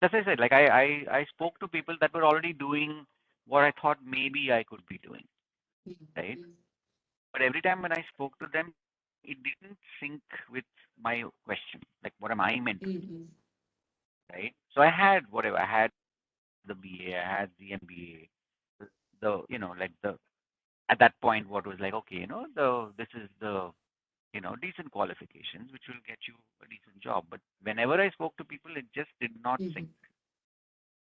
as I said, like I spoke to people that were already doing what I thought maybe I could be doing, right? Mm. But every time when I spoke to them, it didn't sync with my question, like what am I meant to Mm. do, Mm. right? So I had whatever I had the BA, I had the MBA, like the at that point what was like okay, this is the decent qualifications which will get you a decent job. But whenever I spoke to people, it just did not Mm. sync.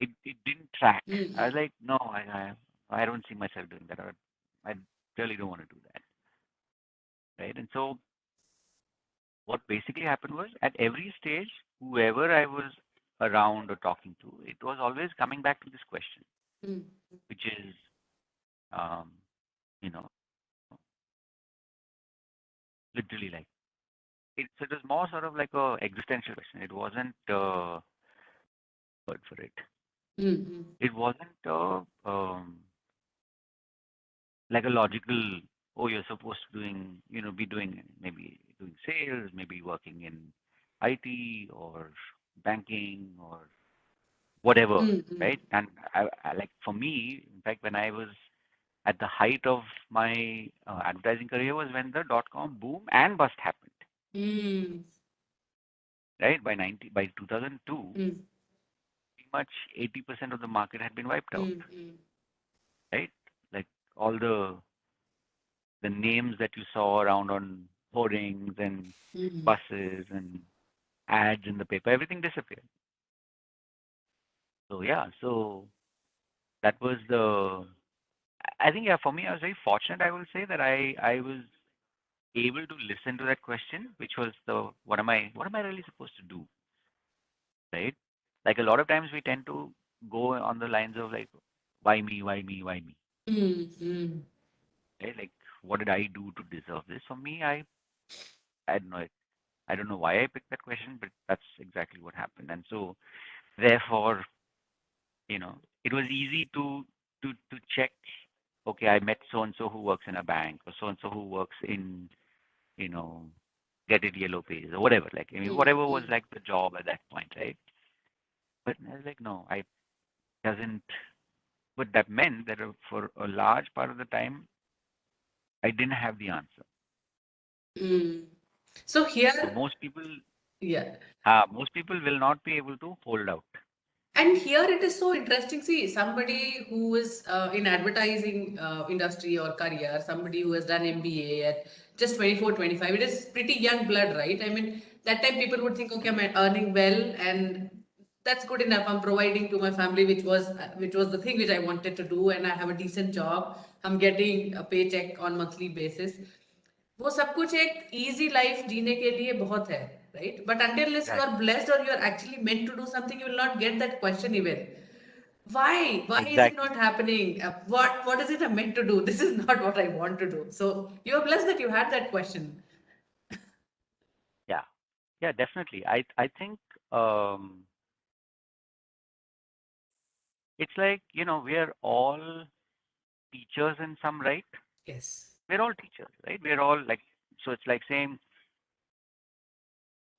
It didn't track. Mm. I was Mm. like, no, I don't see myself doing that. Or I really don't want to do that, right? And so what basically happened was at every stage, whoever I was around or talking to, it was always coming back to this question, Mm. which is, um, you know, literally like it was more sort of like a existential question. It wasn't word for it. Mm. Mm. It wasn't like a logical. Oh, you're supposed to be doing maybe doing sales, maybe working in IT or banking or whatever, Mm. Mm. right? And like for me, in fact, when I was at the height of my advertising career was when the dot-com boom and bust happened, Mm. right? By 2002, Mm. pretty much 80% of the market had been wiped out, Mm. Mm. right? Like all the names that you saw around on hoardings and Mm. buses and ads in the paper, everything disappeared. So yeah, so that was I think yeah, for me, I was very fortunate. I will say that I was able to listen to that question, which was the what am I really supposed to do, right? Like a lot of times we tend to go on the lines of like, why me, why me, why me, Mm. Mm. right? Like what did I do to deserve this? For me, I don't know. I don't know why I picked that question, but that's exactly what happened. And so therefore, it was easy to check. Okay, I met so and so who works in a bank, or so and so who works in you know Get It Yellow Pages or whatever. Like I mean, Mm. whatever was Mm. like the job at that point, right? But I was like, no, I doesn't. But that meant that for a large part of the time, I didn't have the answer. Mm. So So here, yeah. most people will not be able to hold out. And here it is so interesting. See, somebody who is in advertising industry or career, somebody who has done MBA at just 24, 25, it is pretty young blood, right? I mean, that time people would think, okay, I'm earning well, and that's good enough. I'm providing to my family, which was the thing which I wanted to do, and I have a decent job. I'm getting a paycheck on monthly basis. वो सब कुछ एक easy life जीने के लिए बहुत है, right? But until you are blessed or you are actually meant to do something, you will not get that question even. Why is it Exactly. not happening? What is it I'm meant to do? This is not what I want to do. So you are blessed that you had that question. Yeah. Yeah, definitely. I think um, it's like, we are all teachers in some right. Yes. We're all teachers, right? We're all like, so it's like saying,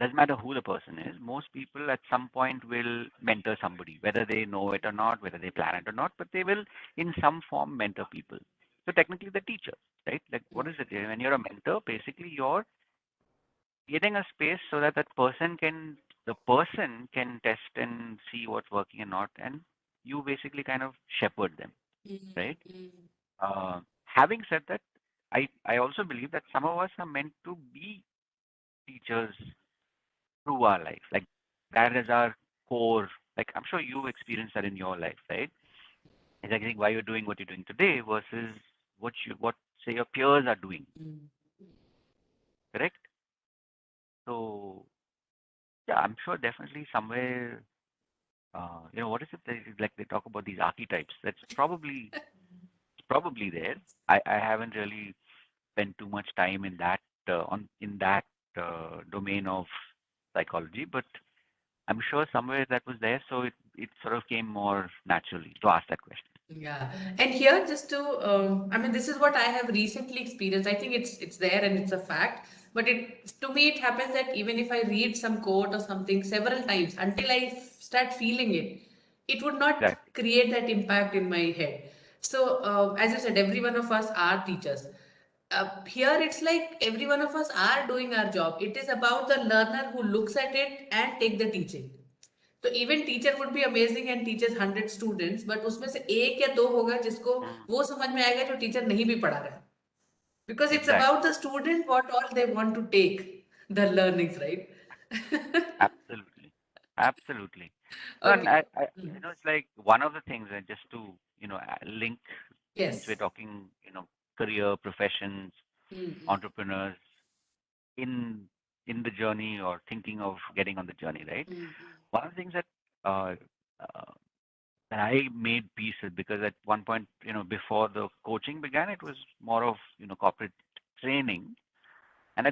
doesn't matter who the person is, most people at some point will mentor somebody, whether they know it or not, whether they plan it or not, but they will in some form mentor people. So technically the teacher, right? Like what is it? When you're a mentor, basically you're creating a space so that the person can test and see what's working and not, and you basically kind of shepherd them, right? Having said that, I also believe that some of us are meant to be teachers through our life. Like that is our core. Like I'm sure you've experienced that in your life, right? It's like why you're doing what you're doing today versus what say your peers are doing, correct? So yeah, I'm sure definitely somewhere, what is it like they talk about these archetypes? That's probably there. I haven't really spent too much time in that in that domain of psychology, but I'm sure somewhere that was there, so it sort of came more naturally to ask that question. Yeah, and here just to, I mean, this is what I have recently experienced. I think it's there and it's a fact. But it to me it happens that even if I read some quote or something several times until I start feeling it, it would not Exactly. create that impact in my head. So as you said, every one of us are teachers. Here it's like every one of us are doing our job. It is about the learner who looks at it and take the teaching. तो even teacher would be amazing and teachers 100 students but उसमें से एक या दो होगा जिसको Mm, वो समझ में आएगा जो टीचर नहीं भी पढ़ा रहा है because it's exactly. About the student what all they want to take the learnings right Absolutely. Absolutely. No, and okay it's like one of the things, just to, link, since yes we're talking, career, professions, entrepreneurs in in the journey or thinking of getting on the journey, right? One of the things that uh, uh, that I made peace with, because at one point, before the coaching began, it was more of, corporate training, and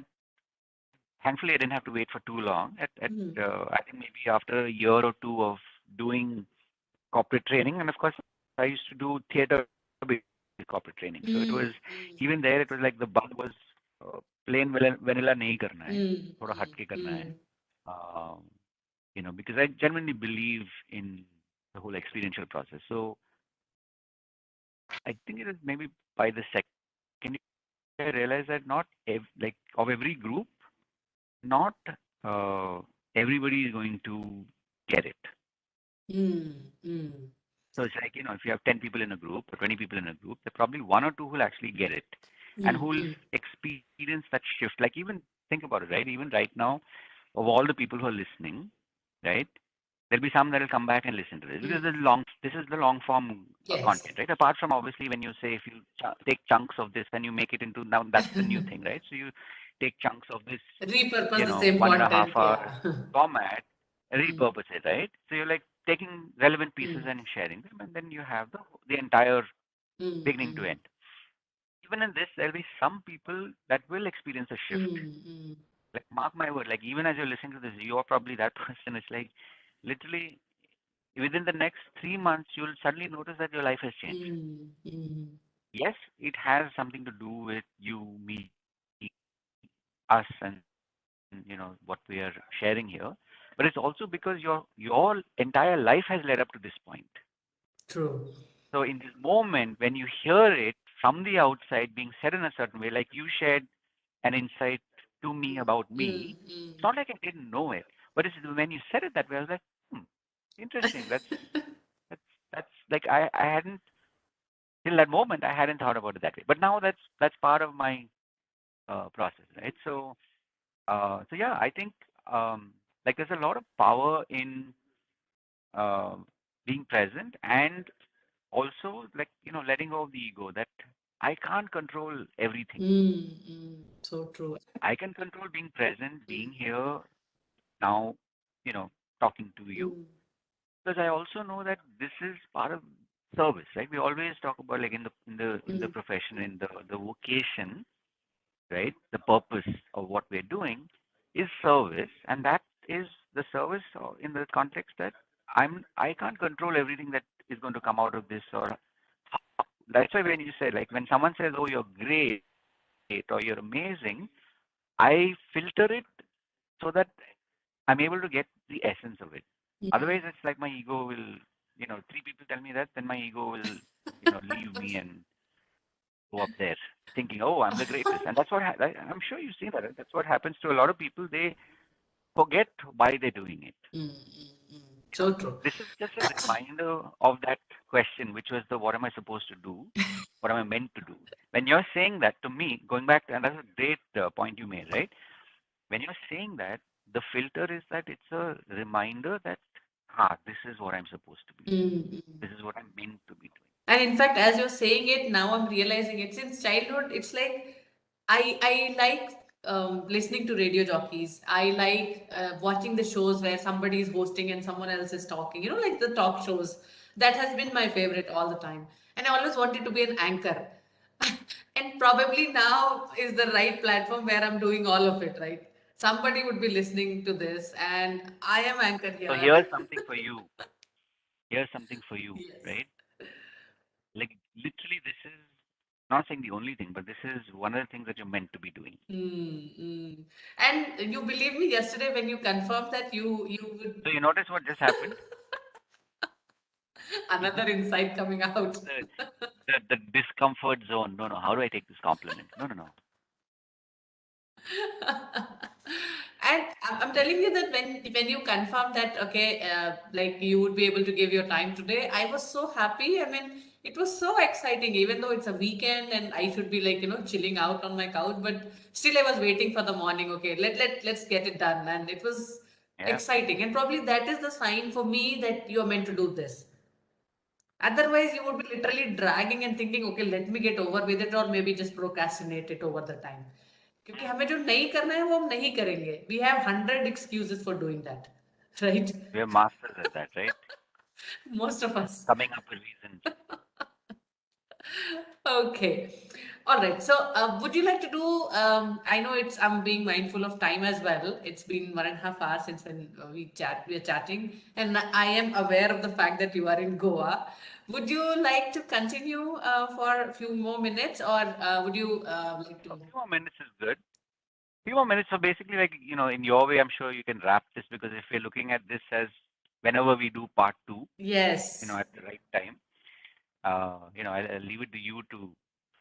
thankfully I didn't have to wait for too long. I think maybe after a year or two of doing corporate training, and of course I used to do theater-based corporate training. So it was even there. It was like the bug was plain vanilla नहीं करना है, थोड़ा हट के करना है. Um, because I genuinely believe in the whole experiential process. So I think it is maybe by the second year I realized that not like of every group, not everybody is going to get it. So it's like, if you have 10 people in a group or 20 people in a group, there probably one or two will actually get it and who will experience that shift. Like even think about it, right? Even right now, of all the people who are listening, right? There'll be some that will come back and listen to this because this is the long form yes content, right? Apart from obviously when you say if you take chunks of this and you make it into, now that's the new thing, right? So you take chunks of this, repurpose the same 1.5 content hours yeah format, repurpose it, right? So you're like taking relevant pieces and sharing them, and then you have the entire beginning to end. Even in this, there'll be some people that will experience a shift. Like mark my word, like even as you're listening to this, you're probably that person. It's like literally within the next 3 months, you'll suddenly notice that your life has changed. Yes, it has something to do with you, me, us, and what we are sharing here. But it's also because your entire life has led up to this point. true So in this moment, when you hear it from the outside being said in a certain way, like you shared an insight to me about me, it's not like I didn't know it, but it's when you said it that way, I was like, hmm, interesting. That's that's like I hadn't till that moment I hadn't thought about it that way. But now that's part of my process, right? So yeah, I think like there's a lot of power in uh, being present, and also, like, letting go of the ego that I can't control everything. So true. I can control being present, Mm, being here now, you know, talking to you. mm, Because I also know that this is part of service, right? We always talk about, like, in the mm, profession, in the vocation, right? The purpose of what we're doing is service, and that is the service in the context that I can't control everything that is going to come out of this, or that's why when you say, like, when someone says, "Oh, you're great" or "you're amazing," I filter it so that I'm able to get the essence of it. Otherwise, mm, it's like my ego will, three people tell me that, then my ego will, leave me and go up there thinking, "Oh, I'm the greatest." And that's what I'm sure you've seen that. Right? That's what happens to a lot of people. They forget why they're doing it. So true. This is just a reminder of that question, which was the what am I supposed to do? What am I meant to do? When you're saying that to me, going back, and that's a great point you made, right? When you're saying that, the filter is that it's a reminder that, this is what I'm supposed to be doing. Mm, mm. This is what I'm meant to be doing. And in fact, as you're saying it now, I'm realizing it. Since childhood, it's like I like listening to radio jockeys. I like watching the shows where somebody is hosting and someone else is talking. You know, like the talk shows. That has been my favorite all the time. And I always wanted to be an anchor. And probably now is the right platform where I'm doing all of it, right? Somebody would be listening to this, and I am anchor So here. here's something for you. Here's something for you, Yes. right? Like, literally, this is not saying the only thing, but this is one of the things that you're meant to be doing. Mm, mm. And you believe me, yesterday when you confirmed that you would So you notice what just happened? another insight coming out. the, the discomfort zone. No, no. How do I take this compliment? No, no, no. And I'm telling you that when you confirmed that, okay, like you would be able to give your time today, I was so happy. I mean, it was so exciting, even though it's a weekend and I should be like, chilling out on my couch, but still I was waiting for the morning. Okay, let's get it done. And it was Yeah, exciting. And probably that is the sign for me that you are meant to do this. Otherwise, you would be literally dragging and thinking, okay, let me get over with it, or maybe just procrastinate it over the time. क्योंकि हमें जो नहीं करना है वो हम नहीं करेंगे. We have 100 excuses for doing that, right? we're masters at that, right? Most of us. Coming up with reasons. Okay. All right. So, would you like to do? I know I'm being mindful of time as well. It's been 1.5 hours since when we are chatting, and I am aware of the fact that you are in Goa. Would you like to continue for a few more minutes, or would you like A to? few more minutes is good. Few more minutes. So basically, like, in your way, I'm sure you can wrap this, because if we're looking at this as whenever we do part two, Yes. at the right time, I'll leave it to you to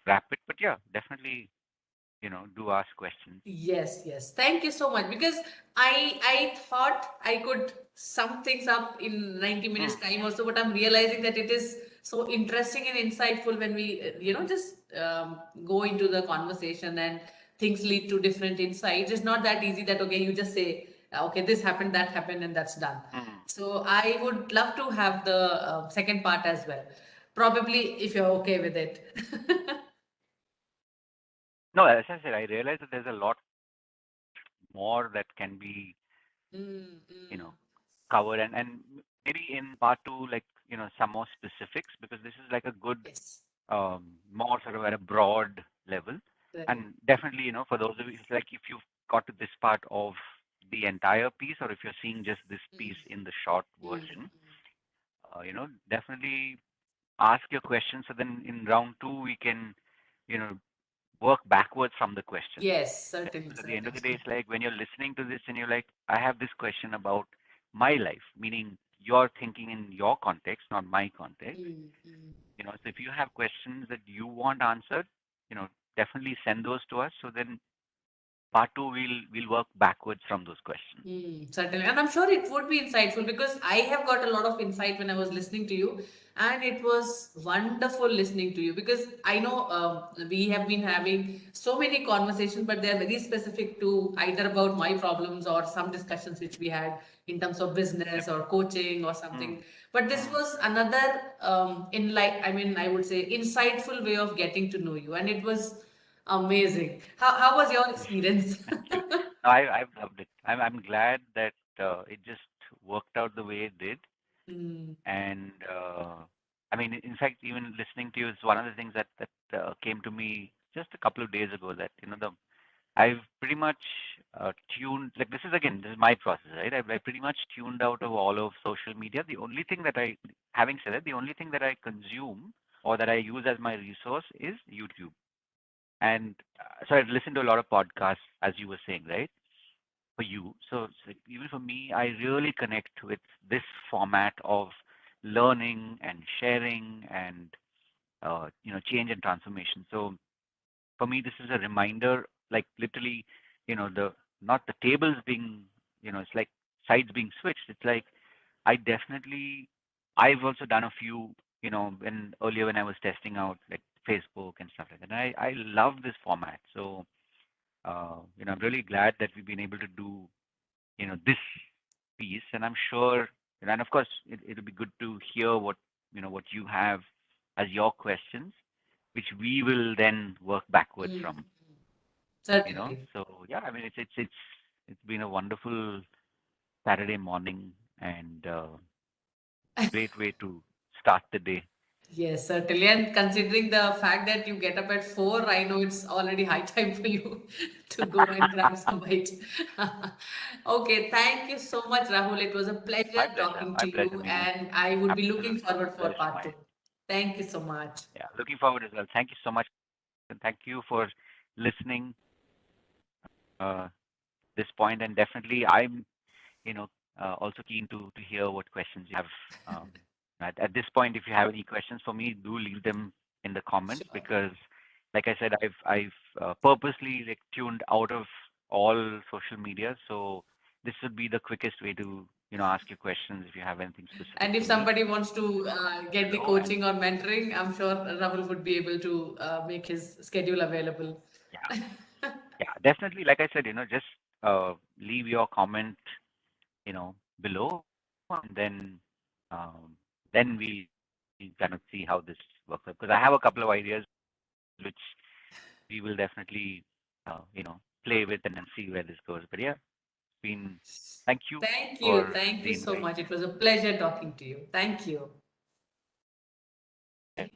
wrap it. But yeah, definitely, do ask questions. Yes, yes. Thank you so much. Because I thought I could sum things up in 90 minutes Hmm. time also, but I'm realizing that it is so interesting and insightful when we, just go into the conversation and things lead to different insights. It's not that easy that, okay, you just say, okay, this happened, that happened, and that's done. Hmm. So I would love to have the second part as well. Probably if you're okay with it. No, as I said, I realize that there's a lot more that can be, Mm, you know, mm. covered, and maybe in part two, like, some more specifics, because this is like a good, Yes. more sort of at a broad level. Right. And definitely, for those of you, it's like if you've got to this part of the entire piece, or if you're seeing just this piece in the short Mm. version, definitely ask your questions. So then in round two, we can, you know, work backwards from the questions. Yes, Right? certainly, Because at the end of the day, certainly. it's like when you're listening to this and you're like, I have this question about my life, meaning you're thinking in your context, not my context. Mm, mm. So if you have questions that you want answered, you know, definitely send those to us. So then part two, we'll work backwards from those questions. Certainly. And I'm sure it would be insightful because I have got a lot of insight when I was listening to you. And it was wonderful listening to you because I know we have been having so many conversations, but they are very specific to either about my problems or some discussions which we had in terms of business Yep. or coaching or Mm, something. But this mm. was another, I mean, I would say, insightful way of getting to know you. And it was amazing. How was your experience? Thank you. No, I've loved it. I'm glad that it just worked out the way it did. Mm, And I mean, in fact, even listening to you is one of the things that came to me just a couple of days ago. That I've pretty much tuned. Like this is my process, right? I pretty much tuned out of all of social media. The only thing that having said that, the only thing that I consume or that I use as my resource is YouTube. And so I listen to a lot of podcasts, as you were saying, right? For you. So even for me, I really connect with this format of learning and sharing and change and transformation. So for me, this is a reminder, like literally, the not the tables being, it's like sides being switched. It's like I definitely, I've also done a few, when earlier when I was testing out like Facebook and stuff like that. And I love this format. So I'm really glad that we've been able to do this piece, and I'm sure, and of course, it'll be good to hear what you have as your questions, which we will then work backwards mm, from. certainly. So yeah, I mean, it's been a wonderful Saturday morning and great way to start the day. Yes, certainly. And considering the fact that you get up at 4, I know it's already high time for you to go and grab some bite. Okay, thank you so much, Rahul. It was a pleasure talking My to pleasure, you, Meenu. and I would be looking Absolutely, forward for pleasure part mine. 2. Thank you so much. Yeah, looking forward as well. Thank you so much, and thank you for listening this point. And definitely, I'm also keen to hear what questions you have. Um, at this point, if you have any questions for me, do leave them in the comments Sure. because, like I said, I've purposely like tuned out of all social media, so this would be the quickest way to ask you questions if you have anything specific And if to me. somebody wants to get the Below and coaching or mentoring, I'm sure Rahul would be able to make his schedule available. yeah, yeah, definitely. Like I said, just leave your comment below, and then we'll kind of see how this works out. Because I have a couple of ideas which we will definitely, play with and then see where this goes. But yeah, been thank you Thank you. for Thank you the so invite. much. It was a pleasure talking to you. Thank you. Yeah.